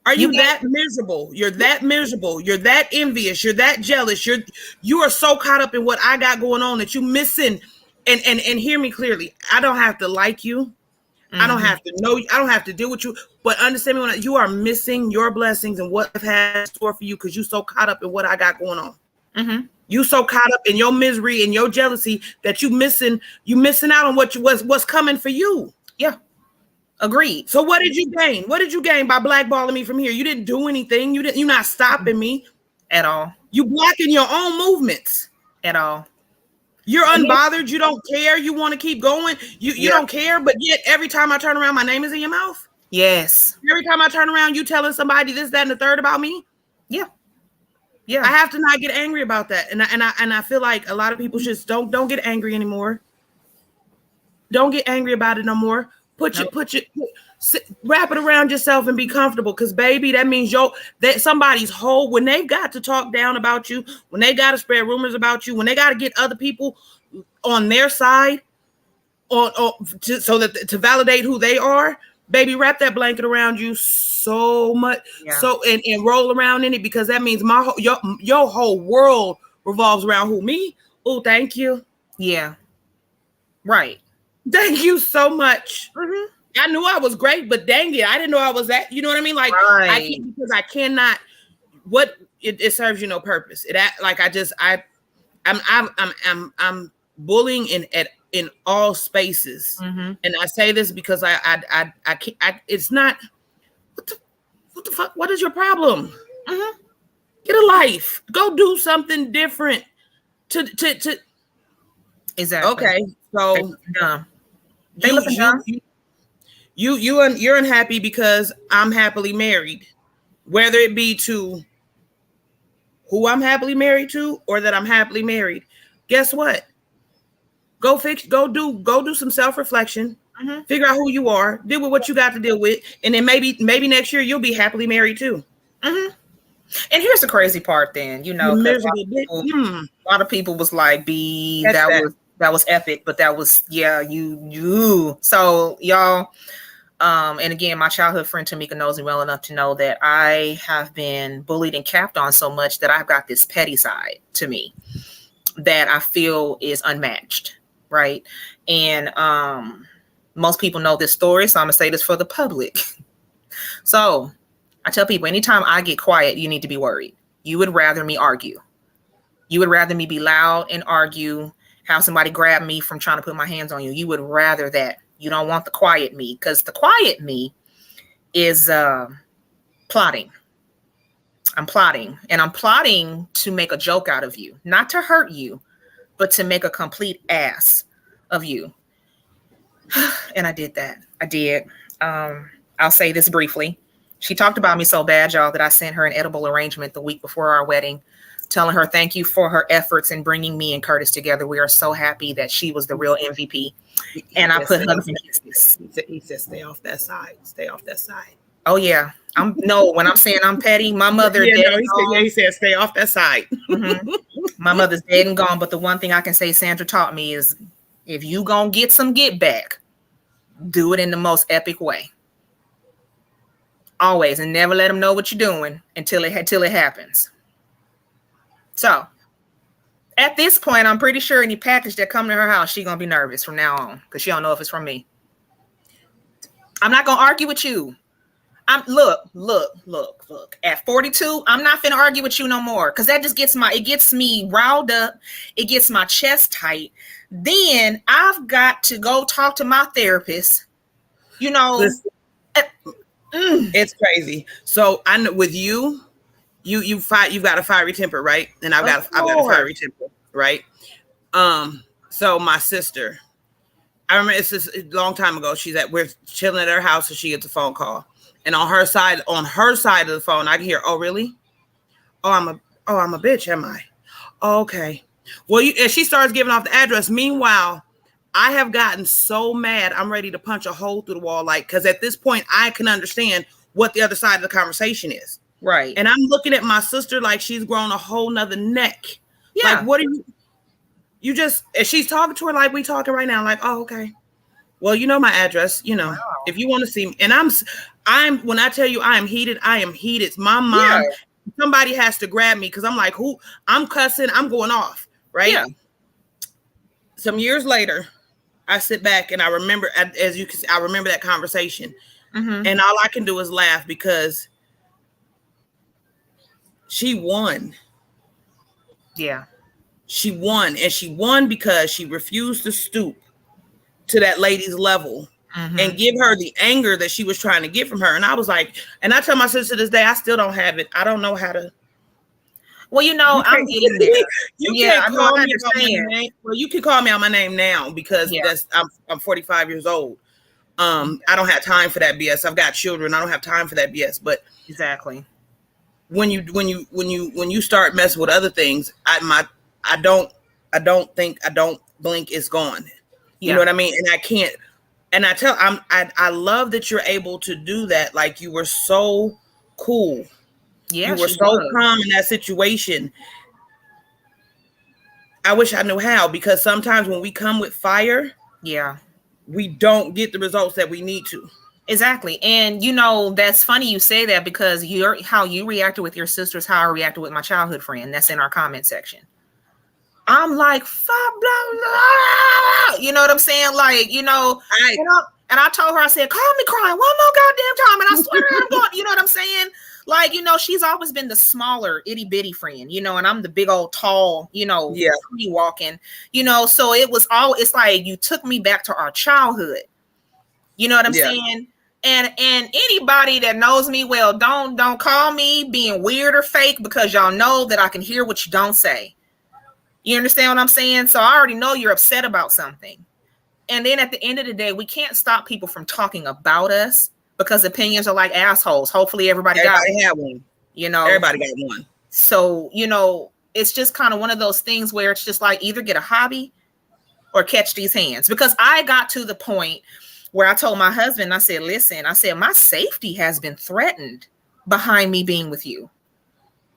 Are you that miserable? You're that miserable. You're that envious. You're that jealous. You are so caught up in what I got going on that you missing. And hear me clearly. I don't have to like you. I don't have to know you. I don't have to deal with you. But understand me, when you are missing your blessings and what I've had in store for you because you're so caught up in what I got going on. You so caught up in your misery and your jealousy that you missing out on what's coming for you. Yeah. Agreed. So what did you gain? What did you gain by blackballing me from here? You didn't do anything. You're not stopping me at all. You blocking your own movements at all. You're unbothered. You don't care. You want to keep going. You don't care. But yet every time I turn around, my name is in your mouth. Yes. Every time I turn around, you telling somebody this, that, and the third about me. Yeah. Yeah. I have to not get angry about that. And I feel like a lot of people just don't get angry anymore. Don't get angry about it no more. Wrap it around yourself and be comfortable. Because, baby, that means that somebody's whole, when they've got to talk down about you, when they got to spread rumors about you, when they got to get other people on their side to validate who they are, baby, wrap that blanket around you so much, and roll around in it, because that means your whole world revolves around who? Me? Oh, thank you. Yeah. Right. Thank you so much. I knew I was great, but dang it, I didn't know I was that. You know what I mean? Like, right. I cannot. What it serves you no purpose. I'm bullying in all spaces, and I say this because I can't. It's not. What the fuck? What is your problem? Get a life. Go do something different. To exactly. Okay. So dumb. They looking dumb. You're unhappy because I'm happily married, whether it be to who I'm happily married to or that I'm happily married. Guess what? Go do some self-reflection. Mm-hmm. Figure out who you are, deal with what you got to deal with, and then maybe next year you'll be happily married too. Mm-hmm. And here's the crazy part then, you know, a lot of people was like, that was epic, but that was, you. So y'all, and again, my childhood friend Tamika knows me well enough to know that I have been bullied and capped on so much that I've got this petty side to me that I feel is unmatched, right? And most people know this story, so I'm gonna say this for the public. So I tell people, anytime I get quiet, you need to be worried. You would rather me argue. You would rather me be loud and argue, have somebody grab me from trying to put my hands on you. You would rather that. You don't want the quiet me, because the quiet me is plotting. I'm plotting, and I'm plotting to make a joke out of you, not to hurt you, but to make a complete ass of you. And I did that. I did. I'll say this briefly. She talked about me so bad, y'all, that I sent her an edible arrangement the week before our wedding, telling her thank you for her efforts in bringing me and Curtis together. We are so happy that she was the real MVP. And I put hugs and kisses. He said, stay off that side. Stay off that side. Oh, yeah. When I'm saying I'm petty, my mother he said stay off that side. Mm-hmm. My mother's dead and gone. But the one thing I can say Sandra taught me is, if you gonna get some get back, do it in the most epic way. Always, and never let them know what you're doing until it happens. So at this point, I'm pretty sure any package that come to her house, she's gonna be nervous from now on, because she don't know if it's from me. I'm not gonna argue with you. Look. At 42, I'm not finna argue with you no more, because that just gets me riled up. It gets my chest tight. Then I've got to go talk to my therapist. You know. Listen. It's crazy. So I know with you've got a fiery temper, right? And I've got a fiery temper, right? So my sister, I remember it's just a long time ago. We're chilling at her house and she gets a phone call. And on her side of the phone, I can hear, "Oh, really? Oh, I'm a bitch, am I? Oh, okay." Well, and she starts giving off the address. Meanwhile, I have gotten so mad, I'm ready to punch a hole through the wall. Like, because at this point, I can understand what the other side of the conversation is. Right. And I'm looking at my sister like she's grown a whole nother neck. Yeah. Like, what are you just, and she's talking to her like we talking right now. Like, oh, okay. Well, you know my address, you know, if you want to see me. And when I tell you I am heated, I am heated. My mom, somebody has to grab me because I'm like, I'm cussing, I'm going off. Right. Yeah. Some years later, I sit back and I remember, as you can see, I remember that conversation. Mm-hmm. And all I can do is laugh because she won. Yeah. She won. And she won because she refused to stoop to that lady's level and give her the anger that she was trying to get from her. And I was like, and I tell my sister to this day, I still don't have it. I don't know how to. Well, you know, I'm getting there. You can call me out my name. Well, you can call me out my name now because I'm 45 years old. I don't have time for that BS. I've got children. I don't have time for that BS. But exactly, when you start messing with other things, I don't blink. It's gone. You know what I mean? And I can't. And I love that you're able to do that. Like, you were so cool. Yeah, you were so calm in that situation. I wish I knew how, because sometimes when we come with fire, we don't get the results that we need to. Exactly. And you know, that's funny you say that, because how you reacted with your sister is how I reacted with my childhood friend. That's in our comment section. I'm like, blah, blah, blah. You know what I'm saying? Like, you know, and I told her, I said, call me crying one more goddamn time, and I swear I'm going, you know what I'm saying? Like, you know, she's always been the smaller itty bitty friend, you know, and I'm the big old tall, you know, pretty walking, you know, so it's like you took me back to our childhood. You know what I'm saying? And anybody that knows me well, don't call me being weird or fake, because y'all know that I can hear what you don't say. You understand what I'm saying? So I already know you're upset about something. And then at the end of the day, we can't stop people from talking about us because opinions are like assholes. Hopefully everybody had one. You know, everybody got one. So, you know, it's just kind of one of those things where it's just like either get a hobby or catch these hands. Because I got to the point where I told my husband, I said, listen, I said, my safety has been threatened behind me being with you.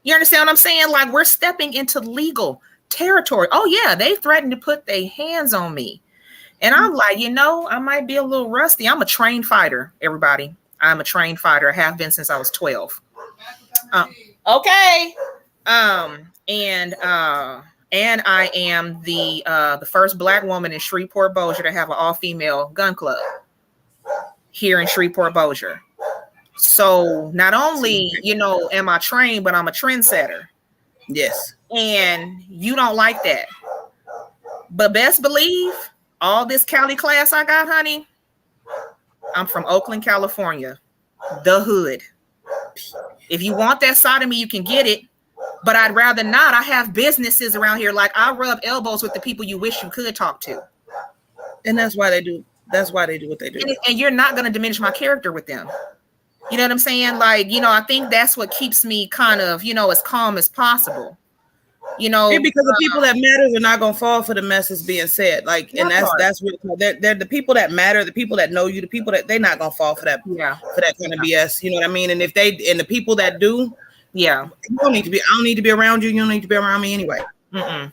You understand what I'm saying? Like, we're stepping into legal territory. Oh, yeah, they threatened to put their hands on me. And I'm like, you know, I might be a little rusty. I'm a trained fighter, everybody. I'm a trained fighter. I have been since I was 12. Okay. And I am the first Black woman in Shreveport Bossier to have an all-female gun club here in Shreveport Bossier. So not only, you know, am I trained, but I'm a trendsetter. Yes. And you don't like that. But best believe all this Cali class I got, honey, I'm from Oakland, California, the hood. If you want that side of me, you can get it. But I'd rather not. I have businesses around here. Like, I rub elbows with the people you wish you could talk to. And that's why they do. That's why they do what they do. And you're not going to diminish my character with them. You know what I'm saying? Like, you know, I think that's what keeps me kind of, you know, as calm as possible. You know, yeah, because the people that matter are not gonna fall for the mess being said. Like, and that's really, they're the people that matter, the people that know you, the people that they're not gonna fall for that, for that kind of BS. You know what I mean? And if they and the people that do, you don't need to be. I don't need to be around you. You don't need to be around me anyway. Girl,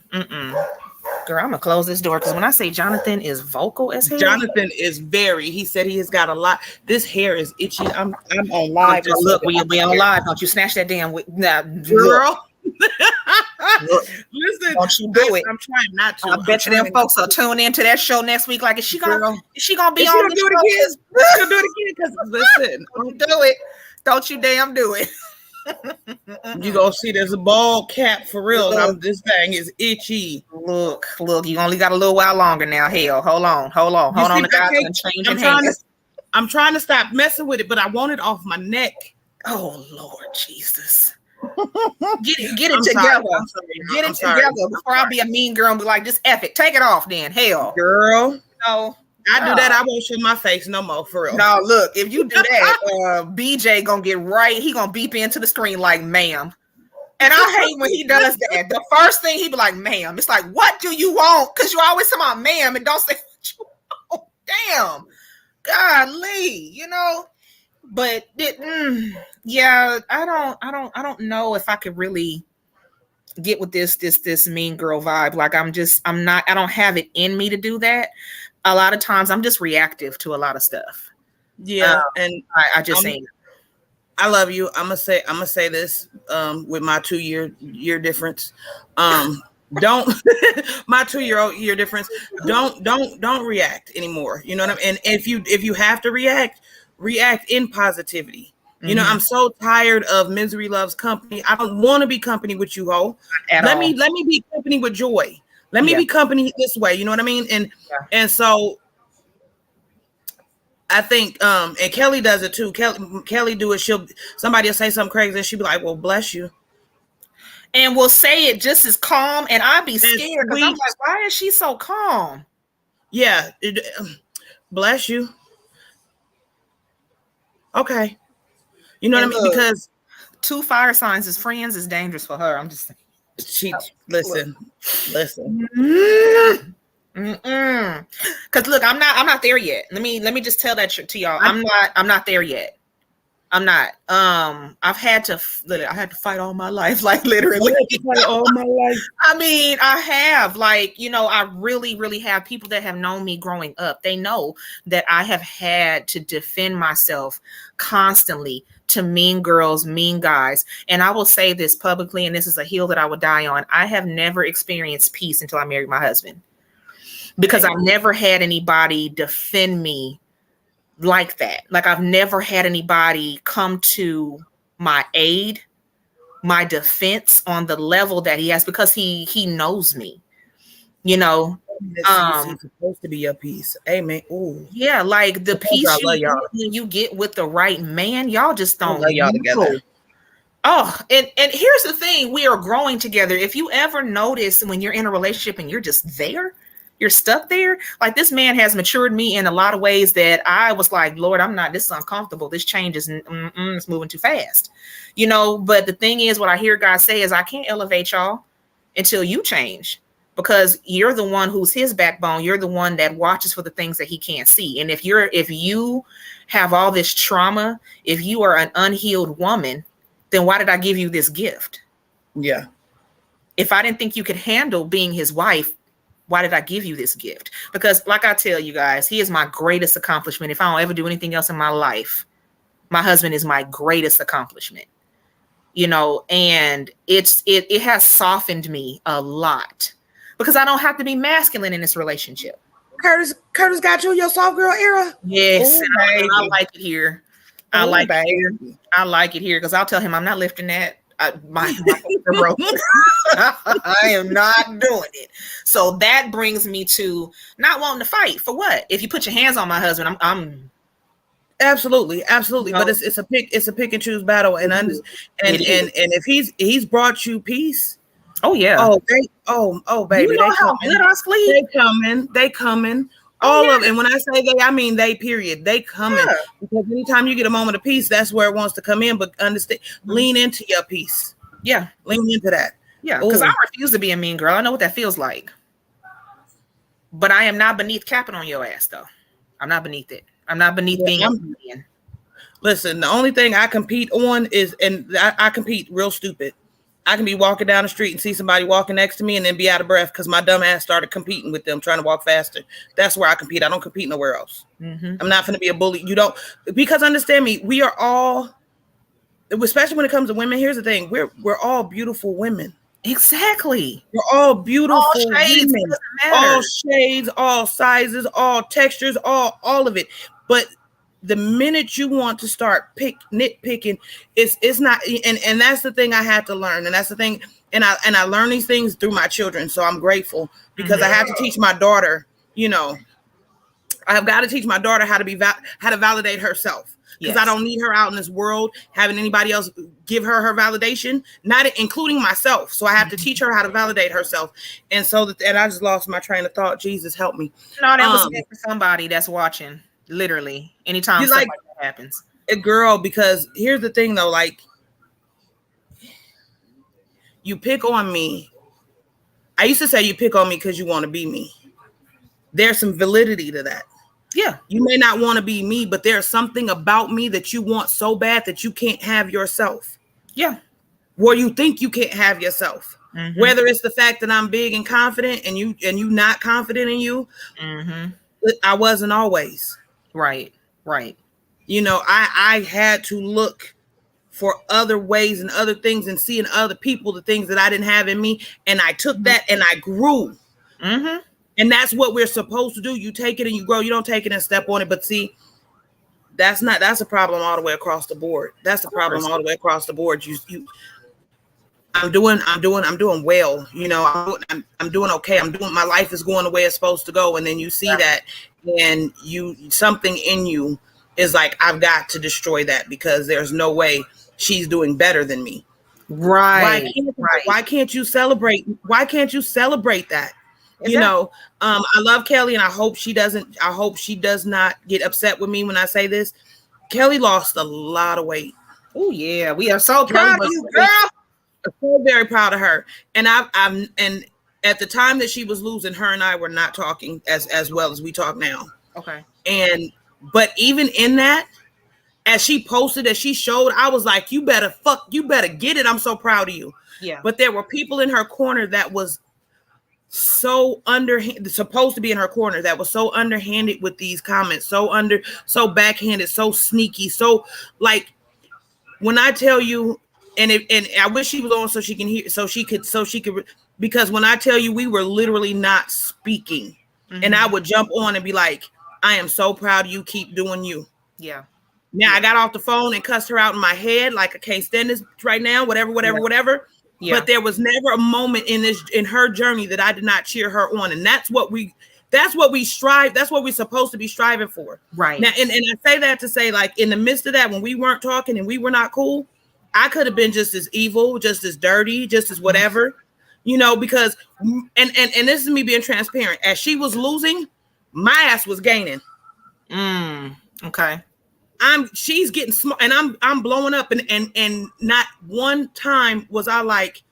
I'm gonna close this door because when I say Jonathan is vocal as hell, Jonathan is very. He said he has got a lot. This hair is itchy. I'm on live. Look, we on live. Don't you snatch that damn girl. Look, listen, don't you do it. I'm trying not to. I bet you them folks will tune into that show next week. Like, is she gonna be on this show? Let's go do it again. Because listen, don't do it. Don't you damn do it. You gonna see there's a bald cap for real. This thing is itchy. Look, you only got a little while longer now. Hell, hold on. I'm trying to stop messing with it, but I want it off my neck. Oh Lord Jesus. Get it together. Get it together before I be a mean girl and be like, just F it. Take it off then. Hell. Girl. No. I do that. I won't show my face no more, for real. No, look, if you do that, BJ gonna get right. He gonna beep into the screen like, ma'am. And I hate when he does that. The first thing he be like, ma'am. It's like, what do you want? Because you always talk about ma'am and don't say what you want. Damn. Golly, you know. But yeah, I don't know if I could really get with this mean girl vibe. Like, I don't have it in me to do that. A lot of times I'm just reactive to a lot of stuff. Yeah, and I just ain't. I love you. I'm gonna say this with my 2-year difference. Don't my 2-year difference. Don't react anymore. You know what I mean? And if you have to react in positivity. You know, I'm so tired of misery loves company. I don't want to be company with you, ho. Let me be company with joy. Let me be company this way. You know what I mean? And so I think and Kelly does it too. Kelly do it. Somebody will say something crazy and she'll be like, well, bless you. And we'll say it just as calm, and I'd be scared because I'm like, why is she so calm? Yeah. Bless you. Okay. You know what I mean? Because 2 fire signs as friends is dangerous for her. I'm just saying. Listen. Because look, I'm not there yet. Let me just tell that to y'all. I'm not there yet. I'm not. I had to fight all my life, like literally. All my life. I mean, I have, like, you know, I really, really have. People that have known me growing up, they know that I have had to defend myself constantly to mean girls, mean guys. And I will say this publicly, and this is a hill that I would die on. I have never experienced peace until I married my husband, because I've never had anybody defend me like that. Like, I've never had anybody come to my aid, my defense on the level that he has, because he knows me, you know. It's supposed to be your peace. Amen. Ooh. Yeah, like the peace you get with the right man, y'all just don't love y'all together. Oh, and here's the thing, we are growing together. If you ever notice when you're in a relationship and you're just there, you're stuck there. Like, this man has matured me in a lot of ways that I was like, Lord, this is uncomfortable. This change is it's moving too fast, you know. But the thing is, what I hear God say is, I can't elevate y'all until you change, because you're the one who's his backbone. You're the one that watches for the things that he can't see. And if you have all this trauma, if you are an unhealed woman, then why did I give you this gift? Yeah. If I didn't think you could handle being his wife, why did I give you this gift? Because like I tell you guys, he is my greatest accomplishment. If I don't ever do anything else in my life, my husband is my greatest accomplishment, you know, and it has softened me a lot because I don't have to be masculine in this relationship. Curtis got you in your soft girl era. Yes. Ooh, I like it here. I like it here because I'll tell him I'm not lifting that. My broke. I am not doing it. So that brings me to not wanting to fight. For what? If you put your hands on my husband, I'm absolutely. You know, but it's a pick and choose battle, and if he's brought you peace. Oh yeah. Oh baby, you know how good I sleep. They coming. All of it. And when I say they, I mean they, period. They coming. Yeah. Because anytime you get a moment of peace, that's where it wants to come in. But understand, lean into your peace. Yeah. Lean into that. Yeah. Because I refuse to be a mean girl. I know what that feels like. But I am not beneath capping on your ass, though. I'm not beneath it. I'm not beneath being a comedian. Listen, the only thing I compete on is, and I compete real stupid. I can be walking down the street and see somebody walking next to me and then be out of breath because my dumb ass started competing with them, trying to walk faster. That's where I compete. I don't compete nowhere else. Mm-hmm. I'm not going to be a bully. You don't, because understand me, we are all, especially when it comes to women, here's the thing. We're all beautiful women. Exactly. We're all beautiful all shades, women. All shades, all sizes, all textures, all of it. But the minute you want to start nitpicking, it's not, and that's the thing I had to learn, and that's the thing, and I learned these things through my children, so I'm grateful because I have to teach my daughter. You know, I've got to teach my daughter how to validate herself, because I don't need her out in this world having anybody else give her validation, not including myself. So I have to teach her how to validate herself, and I just lost my train of thought. Jesus help me. No, that was meant for somebody that's watching. Literally, anytime something like that happens. A girl, because here's the thing though, like, you pick on me. I used to say you pick on me because you want to be me. There's some validity to that. Yeah. You may not want to be me, but there's something about me that you want so bad that you can't have yourself. Yeah. Or you think you can't have yourself. Mm-hmm. Whether it's the fact that I'm big and confident and you not confident in you. Mm-hmm. I wasn't always. Right. You know, I had to look for other ways and other things and see in other people the things that I didn't have in me. And I took that and I grew. Mm-hmm. And that's what we're supposed to do. You take it and you grow. You don't take it and step on it. But see, that's a problem all the way across the board. That's the problem all the way across the board. I'm doing well. You know, I'm doing okay. My life is going the way it's supposed to go. And then you see that, and something in you is like, I've got to destroy that because there's no way she's doing better than me. Right. Why can't you celebrate? Why can't you celebrate that? Exactly. You know, I love Kelly, and I hope she does not get upset with me when I say this. Kelly lost a lot of weight. Oh yeah, we are so proud of you, girl. I'm so very proud of her. And and at the time that she was losing, her and I were not talking as well as we talk now. Okay. But even in that, as she posted, as she showed, I was like, you better get it. I'm so proud of you. Yeah. But there were people in her corner that was so supposed to be in her corner, that was so underhanded with these comments, so backhanded, so sneaky, so like, when I tell you, and I wish she was on so she can hear, so she could, because when I tell you, we were literally not speaking, and I would jump on and be like, I am so proud of you. Keep doing you. Yeah. Now I got off the phone and cussed her out in my head, like I can't stand this right now, whatever. Yeah. But there was never a moment in her journey that I did not cheer her on. And that's what we strive. That's what we're supposed to be striving for. Right. Now, and I say that to say, like, in the midst of that, when we weren't talking and we were not cool, I could have been just as evil, just as dirty, just as whatever. you know, because and this is me being transparent. As she was losing, my ass was gaining. Okay. She's getting smart, and I'm blowing up, and not one time was I like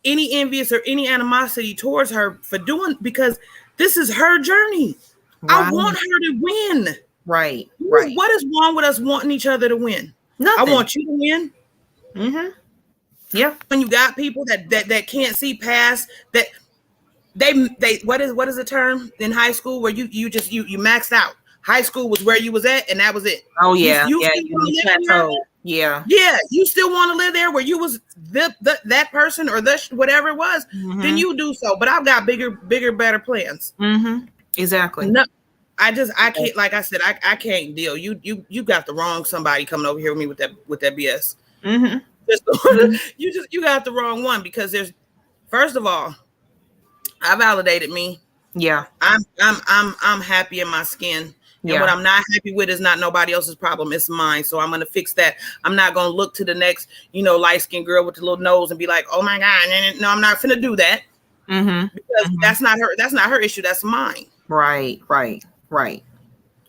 any envious or any animosity towards her for doing, because this is her journey. Right. I want her to win. Right. What is wrong with us wanting each other to win? Nothing. I want you to win. Mm-hmm. Yeah. When you got people that can't see past that, they what is the term in high school where you maxed out. High school was where you was at, and that was it. Oh yeah, you yeah. You still want to live there where you was that person or whatever it was. Mm-hmm. Then you do so. But I've got bigger, better plans. Mm-hmm. Exactly. No, I can't. Like I said, I can't deal. You got the wrong somebody coming over here with me with that BS. Mm-hmm. You got the wrong one, because first of all, I validated me. Yeah. I'm happy in my skin. And what I'm not happy with is not nobody else's problem. It's mine. So I'm going to fix that. I'm not going to look to the next, light-skinned girl with the little nose and be like, oh my God. No, I'm not going to do that. Mm-hmm. Because that's not her issue. That's mine. Right. Right.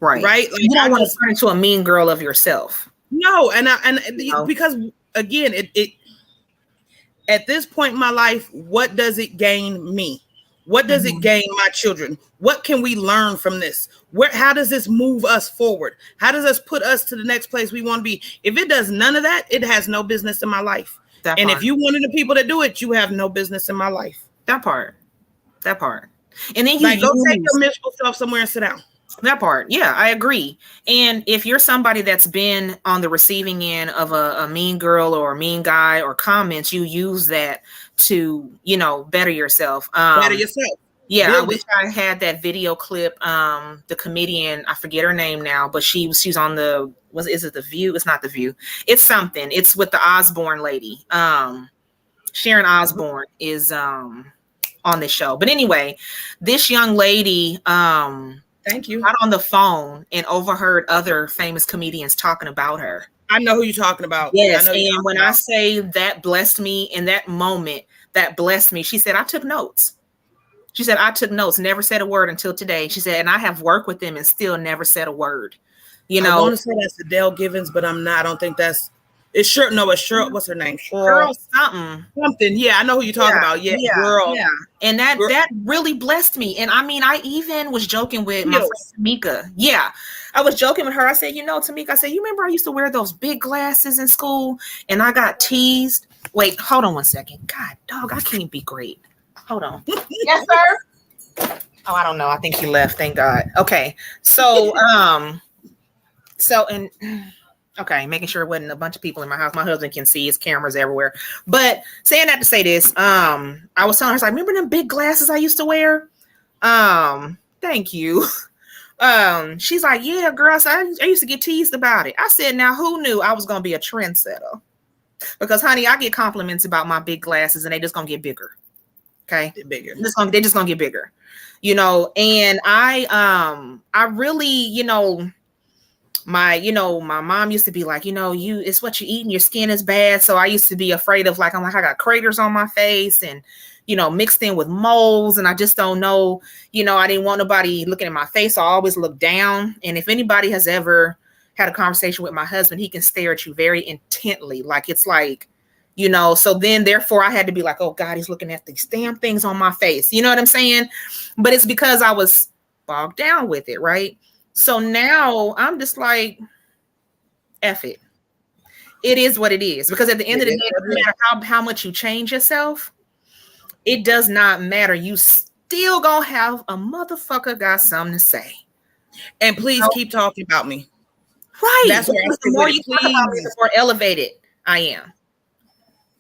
Like, you don't want to turn into a mean girl of yourself. No. Because again, it at this point in my life, what does it gain me? What does it gain my children? What can we learn from this? How does this move us forward? How does this put us to the next place we want to be? If it does none of that, it has no business in my life. If you one of the people that do it, you have no business in my life. That part. And then go take your miserable self somewhere and sit down. That part. Yeah, I agree. And if you're somebody that's been on the receiving end of a mean girl or a mean guy or comments, you use that to, better yourself. Better yourself. Yeah, I wish I had that video clip. The comedian, I forget her name now, but she's on is it The View? It's not The View. It's something. It's with the Osborne lady. Sharon Osbourne is on this show. But anyway, this young lady thank you. Got on the phone and overheard other famous comedians talking about her. I know who you're talking about. Yes, and when I say that blessed me in that moment, that blessed me. She said, I took notes. She said, I took notes, never said a word until today. She said, and I have worked with them and still never said a word. I want to say that's Adele Givens, but I'm not. I don't think that's. It's sure. No, it's sure. What's her name? Girl something. Yeah, I know who you're talking about. Yeah, girl. Yeah, and that really blessed me. And I mean, I even was joking with my friend Tamika. Yeah, I was joking with her. I said, Tamika, I said, you remember I used to wear those big glasses in school, and I got teased. Wait, hold on one second. God, dog, I can't be great. Hold on. Yes, sir. Oh, I don't know. I think he left. Thank God. Okay, so okay, making sure it wasn't a bunch of people in my house. My husband can see his cameras everywhere. But saying that to say this, I was telling her, I was like, remember them big glasses I used to wear? Thank you. She's like, yeah, girl, I used to get teased about it. I said, now who knew I was going to be a trendsetter? Because, honey, I get compliments about my big glasses and they just going to get bigger. Okay? They're bigger. They're just going to get bigger. And I really, my mom used to be like, it's what you eat and your skin is bad. So I used to be afraid of I got craters on my face and, mixed in with moles. And I just don't know, I didn't want nobody looking at my face. So I always look down. And if anybody has ever had a conversation with my husband, he can stare at you very intently. So then therefore I had to be like, oh God, he's looking at these damn things on my face. You know what I'm saying? But it's because I was bogged down with it. Right. So now I'm just like, F it. It is what it is. Because at the end of the day, no matter how much you change yourself, it does not matter. You still gonna have a motherfucker got something to say. And please keep talking about me. Right. That's where the more you talk about me, the more elevated I am.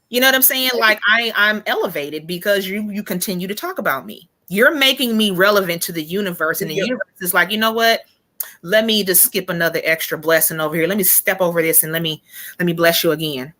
You know what I'm saying? I'm elevated because you continue to talk about me. You're making me relevant to the universe. And the universe is like, you know what? Let me just skip another extra blessing over here. Let me step over this and let me bless you again.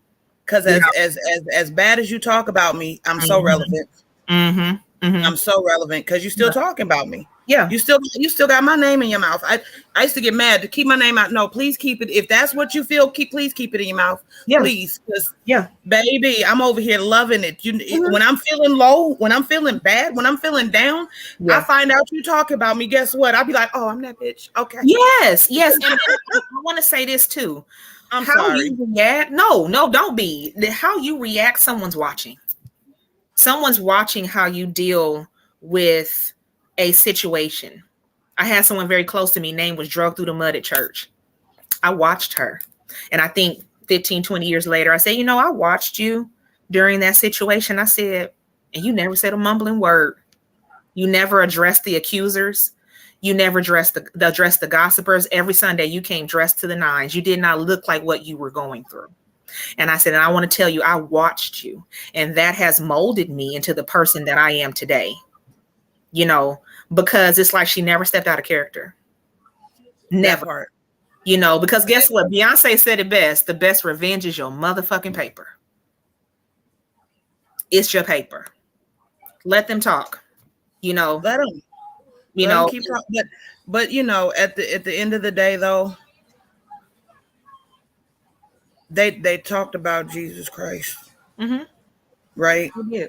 Because as bad as you talk about me, I'm so relevant. Mm-hmm. Mm-hmm. I'm so relevant because you're still talking about me. Yeah. You still got my name in your mouth. I used to get mad to keep my name out. No, please keep it. If that's what you feel, please keep it in your mouth. Yeah. Please. Because yeah, baby, I'm over here loving it. Mm-hmm. When I'm feeling low, when I'm feeling bad, when I'm feeling down, yeah. I find out you talk about me. Guess what? I'll be like, oh, I'm that bitch. Okay. Yes. And I want to say this too. I'm how sorry. you react. No, don't be. How you react, someone's watching. Someone's watching how you deal with a situation. I had someone very close to me, name was Drug Through the Mud at church. I watched her. And I think 15, 20 years later, I said, I watched you during that situation. I said, and you never said a mumbling word. You never addressed the accusers. You never addressed the gossipers. Every Sunday you came dressed to the nines. You did not look like what you were going through. And I said, and I want to tell you, I watched you. And that has molded me into the person that I am today. Because it's like she never stepped out of character. Never. Because guess what? Beyonce said it best. The best revenge is your motherfucking paper. It's your paper. Let them talk. Let them. Let them keep talking. But at the end of the day, though, they talked about Jesus Christ. Mm-hmm. Right? Yeah.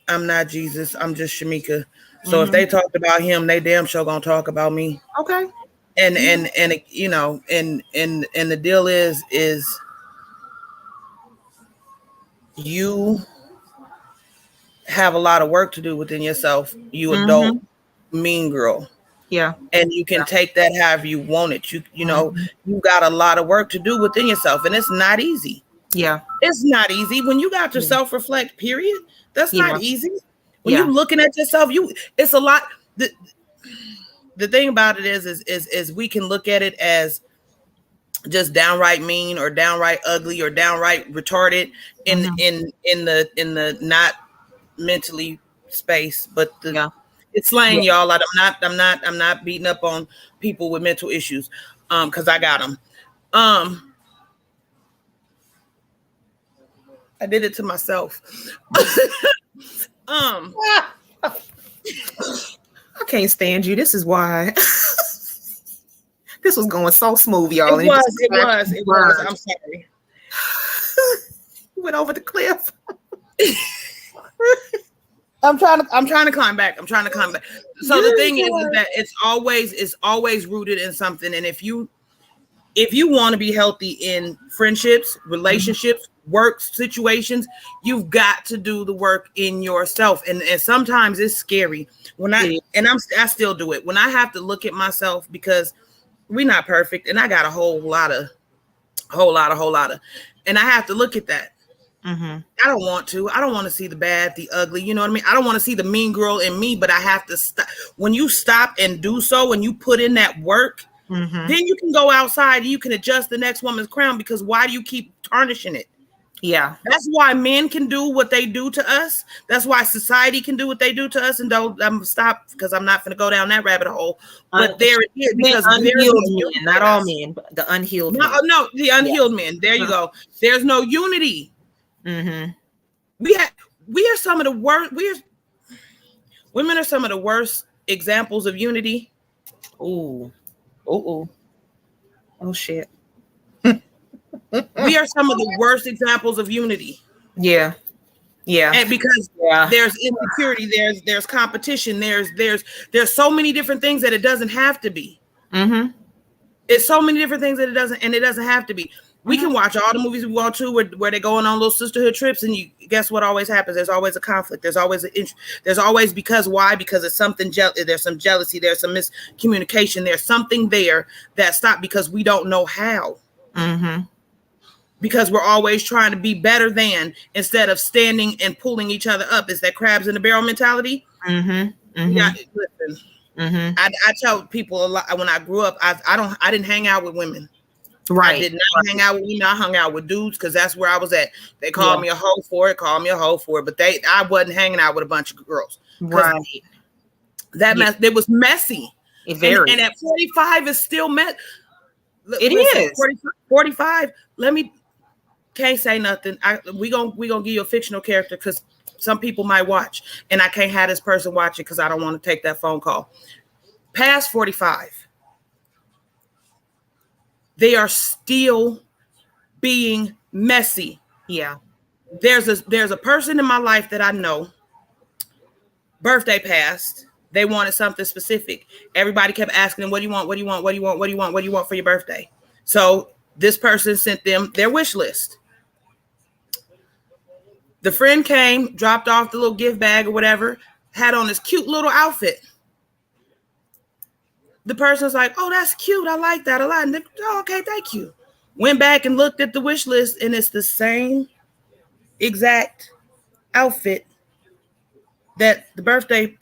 I'm not Jesus. I'm just Shamika. So if they talked about him, they damn sure gonna talk about me. Okay. And and the deal is you have a lot of work to do within yourself. You adult mean girl. Yeah. And you can take that however you want it. You got a lot of work to do within yourself, and it's not easy. Yeah. It's not easy when you got to self-reflect, period. That's not easy. When you're looking at yourself, it's a lot. The thing about it is we can look at it as just downright mean or downright ugly or downright retarded in the not mentally space, but it's slang, y'all. I'm not beating up on people with mental issues, because I got them. I did it to myself. I can't stand you. This is why. This was going so smooth, y'all. It was. I'm sorry. Went over the cliff. I'm trying to climb back. So the thing is that it's always rooted in something. And if you want to be healthy in friendships, relationships, work situations, you've got to do the work in yourself. And sometimes it's scary I still do it when I have to look at myself, because we're not perfect. And I got a whole lot of, and I have to look at that. I don't want to see the bad, the ugly. You know what I mean? I don't want to see the mean girl in me, but I have to stop. When you stop and do so, when you put in that work, then you can go outside and you can adjust the next woman's crown, because why do you keep tarnishing it? Yeah. That's why men can do what they do to us. That's why society can do what they do to us. And I'm stop, because I'm not going to go down that rabbit hole. But there it is. Because unhealed men, not all men, but the unhealed men. No, the unhealed men. There you go. There's no unity. We are some of the worst. Women are some of the worst examples of unity. Oh shit. We are some of the worst examples of unity. Yeah. And because there's insecurity, there's competition, there's so many different things that it doesn't have to be. It's so many different things that it doesn't have to be. We can watch all the movies we want to where they're going on little sisterhood trips, and you guess what always happens? There's always a conflict. There's always because why? Because it's something there's some jealousy, there's some miscommunication, there's something there that stopped because we don't know how. Because we're always trying to be better than, instead of standing and pulling each other up. Is that crabs in the barrel mentality? Yeah, listen. I tell people a lot, when I grew up, I didn't hang out with women. Right. I did not hang out with women. I hung out with dudes, because that's where I was at. They called me a hoe for it, but I wasn't hanging out with a bunch of girls. Right. It was messy. Very. And at 45 is still met. It is 45. Can't say nothing. We gonna give you a fictional character, because some people might watch, and I can't have this person watching because I don't want to take that phone call. past 45, they are still being messy. Yeah. There's a person in my life that I know, birthday passed. They wanted something specific. Everybody kept asking them, what do you want? What do you want? What do you want? What do you want? What do you want for your birthday? So this person sent them their wish list. The friend came, dropped off the little gift bag or whatever, had on this cute little outfit. The person's like, oh, that's cute. I like that a lot. And they, oh, okay, thank you. Went back and looked at the wish list, and it's the same exact outfit that the birthday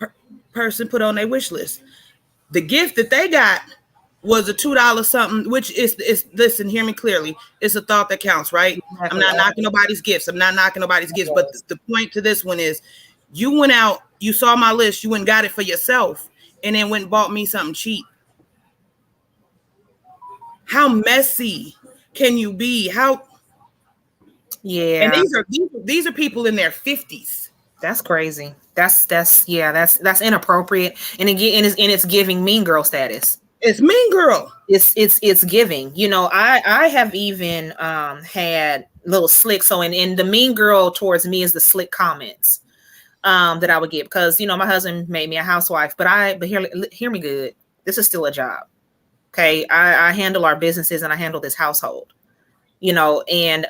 person put on their wish list. The gift that they got was a $2 something, which is listen, hear me clearly. It's a thought that counts, right? I'm not knocking nobody's gifts. But the point to this one is you went out, you saw my list, you went and got it for yourself, and then went and bought me something cheap. How messy can you be? How Yeah. And these are people in their 50s. That's crazy. That's inappropriate. And again, it's giving mean girl status. It's mean girl. It's giving. You know, I have even had little slick. So in the mean girl towards me is the slick comments that I would get, because you know my husband made me a housewife, but hear me good. This is still a job. Okay, I handle our businesses and I handle this household. You know, and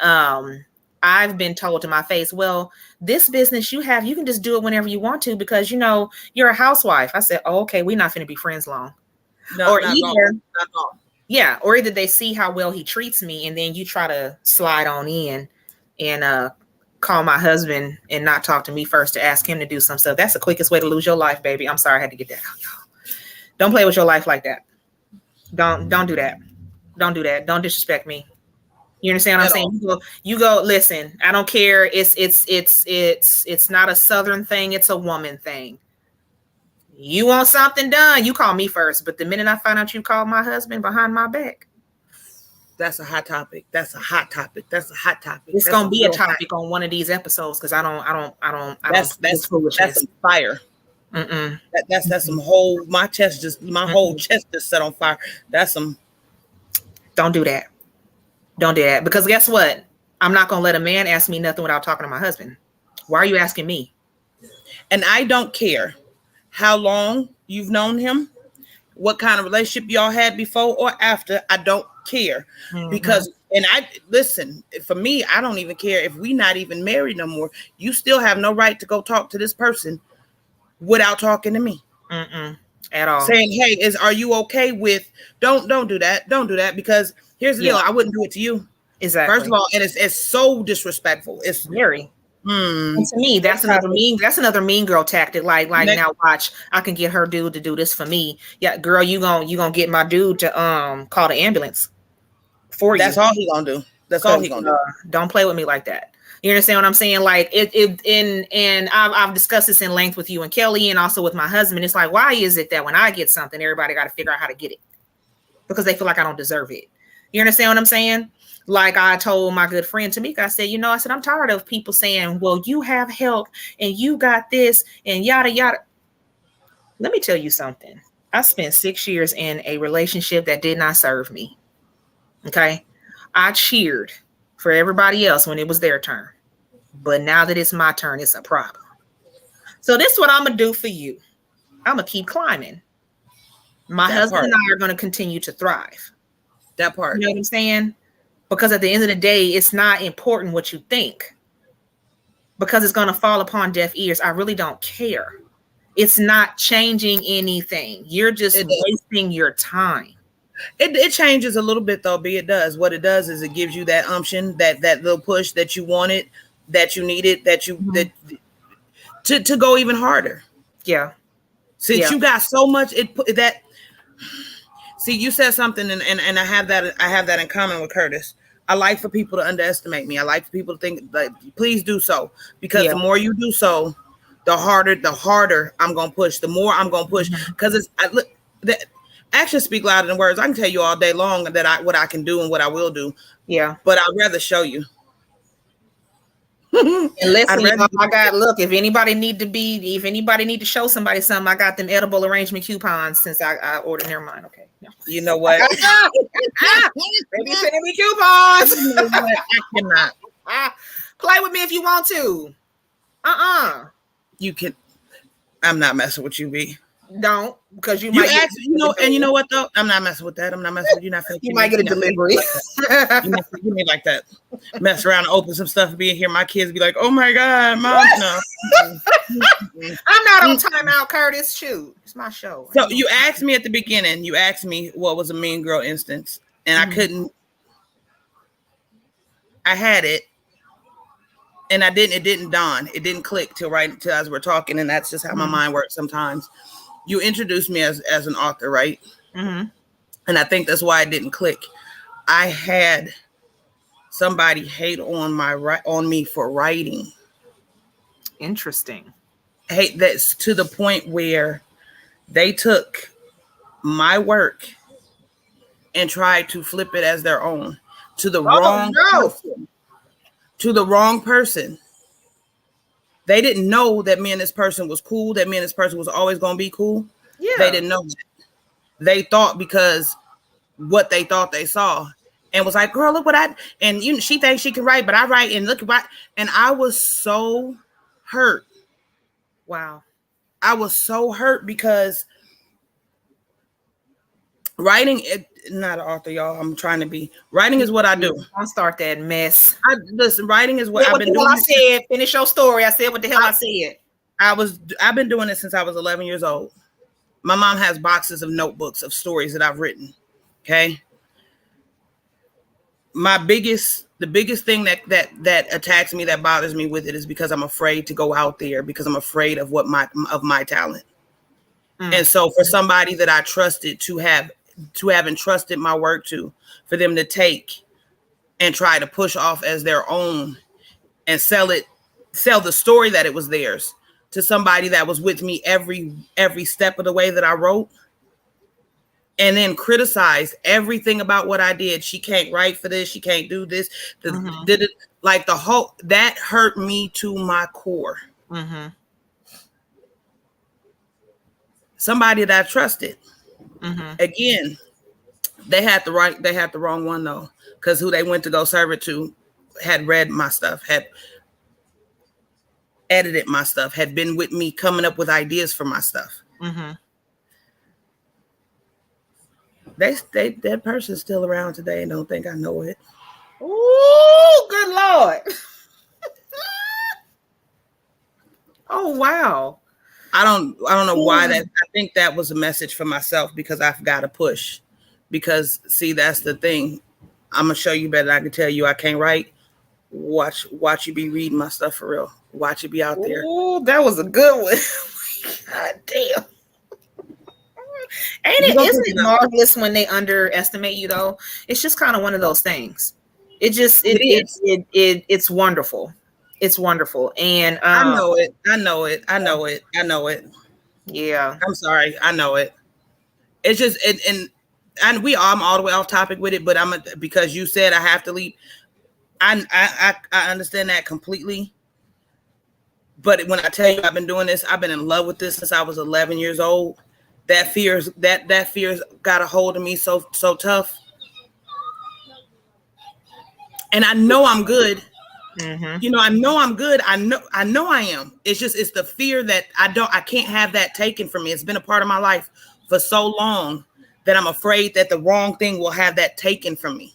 I've been told to my face, well, this business you have, you can just do it whenever you want to because you know you're a housewife. I said, oh, okay, we're not going to be friends long. No, or either they see how well he treats me, and then you try to slide on in and call my husband and not talk to me first to ask him to do some stuff. That's the quickest way to lose your life, baby. I'm sorry I had to get that out, y'all. Don't play with your life like that. Don't do that. Don't do that. Don't disrespect me. You understand what I'm saying? You go. Listen, I don't care. It's not a Southern thing. It's a woman thing. You want something done, you call me first. But the minute I find out you called my husband behind my back, that's a hot topic. That's It's gonna be a topic on one of these episodes because I don't. That's some fire. That's some whole. My whole chest just set on fire. That's some. Don't do that. Don't do that, because guess what? I'm not gonna let a man ask me nothing without talking to my husband. Why are you asking me? And I don't care how long you've known him, what kind of relationship y'all had before or after. I don't care because, and I listen, for me, I don't even care if we not even married no more. You still have no right to go talk to this person without talking to me. At all. Saying, hey, are you okay with, don't do that. Don't do that, because here's the deal. I wouldn't do it to you. Exactly. First of all, and it's so disrespectful. It's very. And to me, that's another mean girl tactic. Like now watch, I can get her dude to do this for me. Yeah, girl, you gonna get my dude to call the ambulance for you. That's all he gonna do. That's all he gonna do. Don't play with me like that. You understand what I'm saying? Like and I've discussed this in length with you and Kelly, and also with my husband. It's like, why is it that when I get something, everybody got to figure out how to get it because they feel like I don't deserve it? You understand what I'm saying? Like I told my good friend Tamika, I said, I'm tired of people saying, well, you have help and you got this and yada, yada. Let me tell you something. I spent 6 years in a relationship that did not serve me. Okay. I cheered for everybody else when it was their turn. But now that it's my turn, it's a problem. So this is what I'm going to do for you. I'm going to keep climbing. My husband and I are going to continue to thrive. That part. You know what I'm saying? Because at the end of the day, it's not important what you think because it's going to fall upon deaf ears. I really don't care. It's not changing anything. You're just wasting your time. It changes a little bit though, B. It does. What it does is it gives you that umption, that little push that you wanted, that you needed, that to go even harder. Yeah. Since you got so much, see, you said something, and I have that in common with Curtis. I like for people to underestimate me. I like for people to think, like, please do so, because the more you do so, the harder I'm gonna push. The more I'm gonna push, because the actions speak louder than words. I can tell you all day long what I can do and what I will do. Yeah, but I'd rather show you. And listen, y'all, I got look. If anybody need to show somebody something, I got them edible arrangement coupons since I ordered. Never mind. Okay, no. You know what? Maybe sending me coupons. You know what? I cannot. Play with me if you want to. You can. I'm not messing with you, B. Don't, because you You might. ask, you know, and you know what though? I'm not messing with that. I'm not messing with you. Not You might get a delivery. You might get me like that. Mess around and open some stuff and be in here. My kids be like, "Oh my god, mom!" No, I'm not on timeout, Curtis. Shoot, it's my show. So you asked me at the beginning. You asked me what was a mean girl instance, and I couldn't. I had it, and I didn't. It didn't dawn. It didn't click till as we're talking, and that's just how my mind works sometimes. You introduced me as an author, right? Mm-hmm. And I think that's why it didn't click. I had somebody hate on me for writing. Interesting. Hate that's to the point where they took my work and tried to flip it as their own to the wrong person. To the wrong person. They didn't know that me and this person was cool, that me and this person was always going to be cool. Yeah. They didn't know that. They thought because what they thought they saw and was like, girl, look what and she thinks she can write, but I write and look what, and I was so hurt. Wow. I was so hurt because writing, not an author, y'all. I'm trying to be. Writing is what I do. I'll start that mess. Listen, writing is what I've been doing. I said, finish your story. I said what the hell I said. I've been doing it since I was 11 years old. My mom has boxes of notebooks of stories that I've written. Okay. The biggest thing that attacks me, that bothers me with it, is because I'm afraid to go out there, because I'm afraid of my talent. And so for somebody that I trusted to have entrusted my work to, for them to take and try to push off as their own and sell the story that it was theirs to somebody that was with me every step of the way that I wrote, and then criticize everything about what I did. She can't write for this. She can't do this. Did it like the whole, that hurt me to my core. Mm-hmm. Somebody that I trusted. Mm-hmm. Again, they had the wrong one though, because who they went to go serve it to had read my stuff, had edited my stuff, had been with me coming up with ideas for my stuff. Mm-hmm. That person's still around today and don't think I know it. Ooh, good Lord. Oh wow. I don't know why that. I think that was a message for myself, because I've got to push. Because see, that's the thing. I'm gonna show you better than I can tell you I can't write. Watch you be reading my stuff for real. Watch it be out there. Oh, that was a good one. God damn. Isn't it marvelous when they underestimate you though? It's just kind of one of those things. It's wonderful. It's wonderful. And I know it. Yeah. I'm sorry. I know it. It's just and I'm all the way off topic with it, but because you said I have to leave. I understand that completely. But when I tell you I've been doing this, I've been in love with this since I was 11 years old. That fear's got a hold of me so tough. And I know I'm good. Mm-hmm. I know I'm good. I know I am. It's the fear that I can't have that taken from me. It's been a part of my life for so long that I'm afraid that the wrong thing will have that taken from me.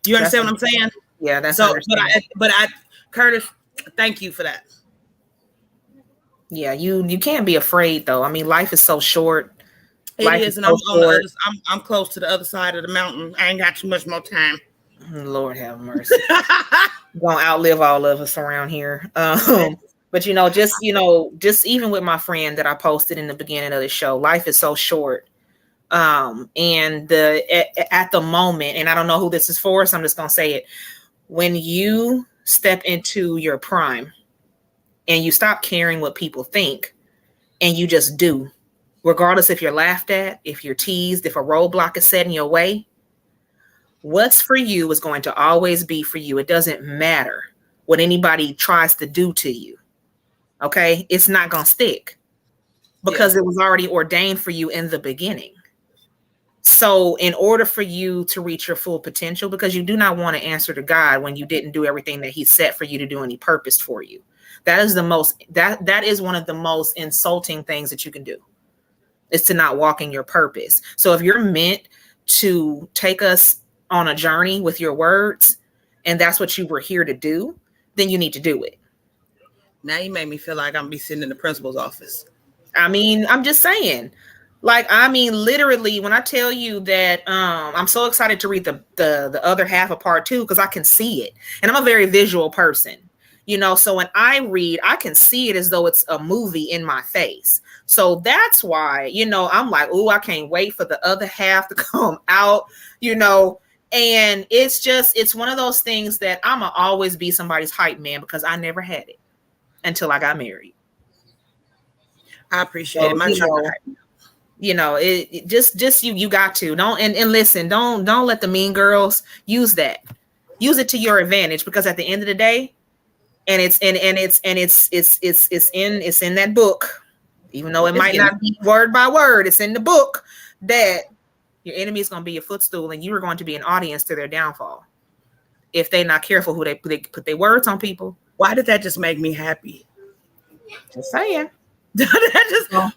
You understand what I'm saying? Yeah, that's so. But Curtis, thank you for that. Yeah, you can't be afraid though. I mean, life is so short. It is, and I'm close to the other side of the mountain. I ain't got too much more time. Lord have mercy. Gonna outlive all of us around here. But just even with my friend that I posted in the beginning of the show, life is so short. And at the moment, and I don't know who this is for, so I'm just gonna say it. When you step into your prime and you stop caring what people think and you just do, regardless if you're laughed at, if you're teased, if a roadblock is set in your way, what's for you is going to always be for you. It doesn't matter what anybody tries to do to you. Okay? It's not going to stick because it was already ordained for you in the beginning. So in order for you to reach your full potential, because you do not want to answer to God when you didn't do everything that he set for you to do and he purposed for you. That is that is one of the most insulting things that you can do, is to not walk in your purpose. So if you're meant to take us on a journey with your words, and that's what you were here to do, then you need to do it. Now you made me feel like I'm be sitting in the principal's office. I mean, I'm just saying. Like, I mean, literally, when I tell you that I'm so excited to read the other half of part 2, because I can see it. And I'm a very visual person, you know, so when I read, I can see it as though it's a movie in my face. So that's why, you know, I'm like, oh, I can't wait for the other half to come out, you know. And it's one of those things that I'm going to always be somebody's hype man, because I never had it until I got married. I appreciate it. You know, it just you got to and listen, don't let the mean girls use it to your advantage, because at the end of the day, and it's in that book, even though it might not be word by word, it's in the book that your enemy is going to be your footstool, and you are going to be an audience to their downfall if they're not careful who they put their words on people. Why did that just make me happy? Just saying. That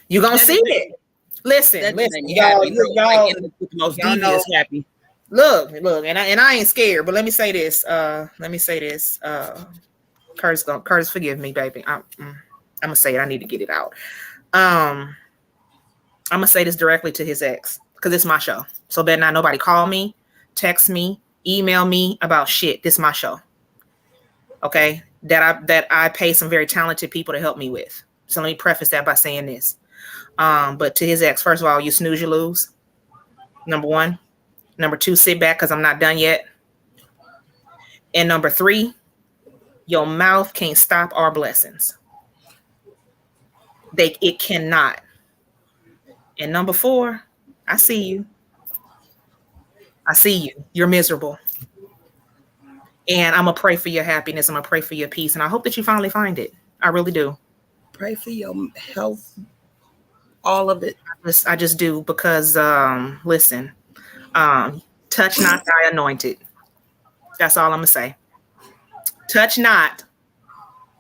you're gonna see it. Listen, y'all, the most devious happy. Look, and I ain't scared, but let me say this. Curtis, forgive me, baby. I'm gonna say it. I need to get it out. I'm gonna say this directly to his ex, because it's my show. So better not nobody call me, text me, email me about shit. This is my show. Okay, that I pay some very talented people to help me with. So let me preface that by saying this. But to his ex, first of all, you snooze, you lose. Number 1. Number 2, sit back, because I'm not done yet. And number 3, your mouth can't stop our blessings. It cannot. And number 4, I see you. You're miserable. And I'm going to pray for your happiness. I'm going to pray for your peace. And I hope that you finally find it. I really do. Pray for your health. All of it. I just do, because listen, touch not thy anointed. That's all I'm gonna say. Touch not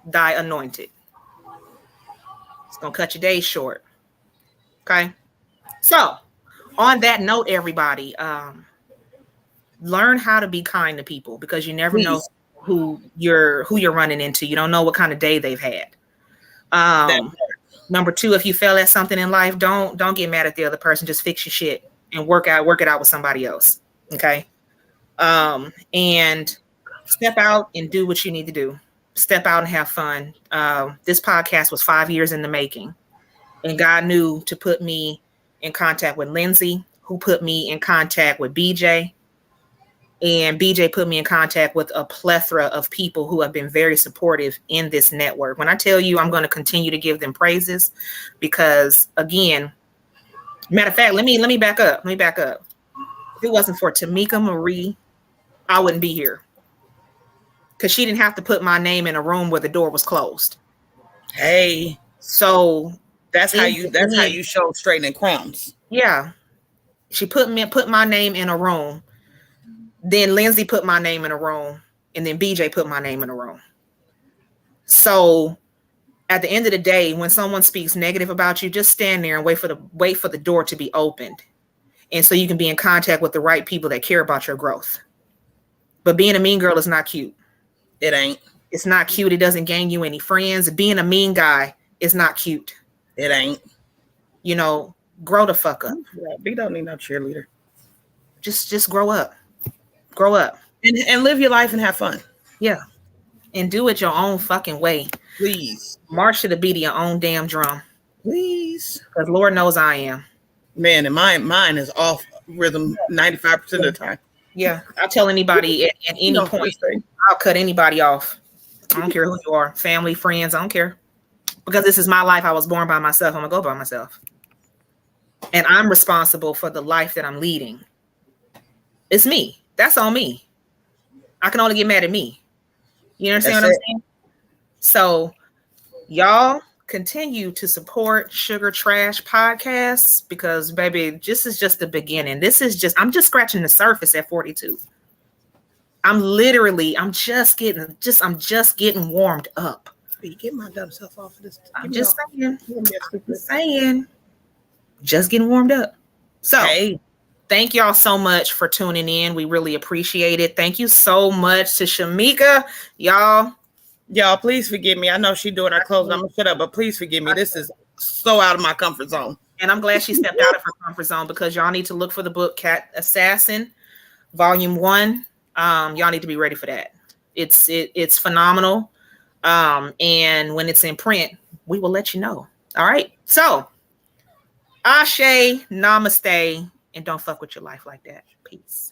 thy anointed. It's gonna cut your days short. Okay. So on that note, everybody, learn how to be kind to people, because you never know who you're running into. You don't know what kind of day they've had. Number 2, if you fail at something in life, don't get mad at the other person. Just fix your shit and work it out with somebody else. Okay. And step out and do what you need to do. Step out and have fun. This podcast was 5 years in the making, and God knew to put me in contact with Lindsay, who put me in contact with BJ. And BJ put me in contact with a plethora of people who have been very supportive in this network. When I tell you, I'm going to continue to give them praises, because, again, matter of fact, let me back up. If it wasn't for Tamika Marie, I wouldn't be here, because she didn't have to put my name in a room where the door was closed. Hey, so that's how you show straightening crowns. Yeah, she put my name in a room. Then Lindsay put my name in a room, and then BJ put my name in a room. So at the end of the day, when someone speaks negative about you, just stand there and wait for the door to be opened. And so you can be in contact with the right people that care about your growth. But being a mean girl is not cute. It ain't. It's not cute. It doesn't gain you any friends. Being a mean guy is not cute. It ain't. You know, grow the fuck up. We don't need no cheerleader. Just grow up. Grow up. And live your life and have fun. Yeah. And do it your own fucking way. Please. March to the beat of your own damn drum. Please. Because Lord knows I am. Man, and mine is off rhythm 95% of the time. Yeah. I'll tell anybody at any point. I'll cut anybody off. I don't care who you are. Family, friends, I don't care. Because this is my life. I was born by myself. I'm going to go by myself. And I'm responsible for the life that I'm leading. It's me. That's on me. I can only get mad at me. You understand what I'm saying? So y'all continue to support Sugar Trash Podcasts because, baby, this is just the beginning. I'm just scratching the surface at 42. I'm just getting warmed up. You get my dumb self off of this. I'm just saying, just getting warmed up. So, hey, thank y'all so much for tuning in. We really appreciate it. Thank you so much to Shamika. Y'all, please forgive me. I know she's doing her clothes. I'm gonna shut up, but please forgive me. This is so out of my comfort zone. And I'm glad she stepped out of her comfort zone because y'all need to look for the book Cat Assassin, Volume 1. Y'all need to be ready for that. It's phenomenal. And when it's in print, we will let you know. All right. So, ashe, namaste, and don't fuck with your life like that. Peace.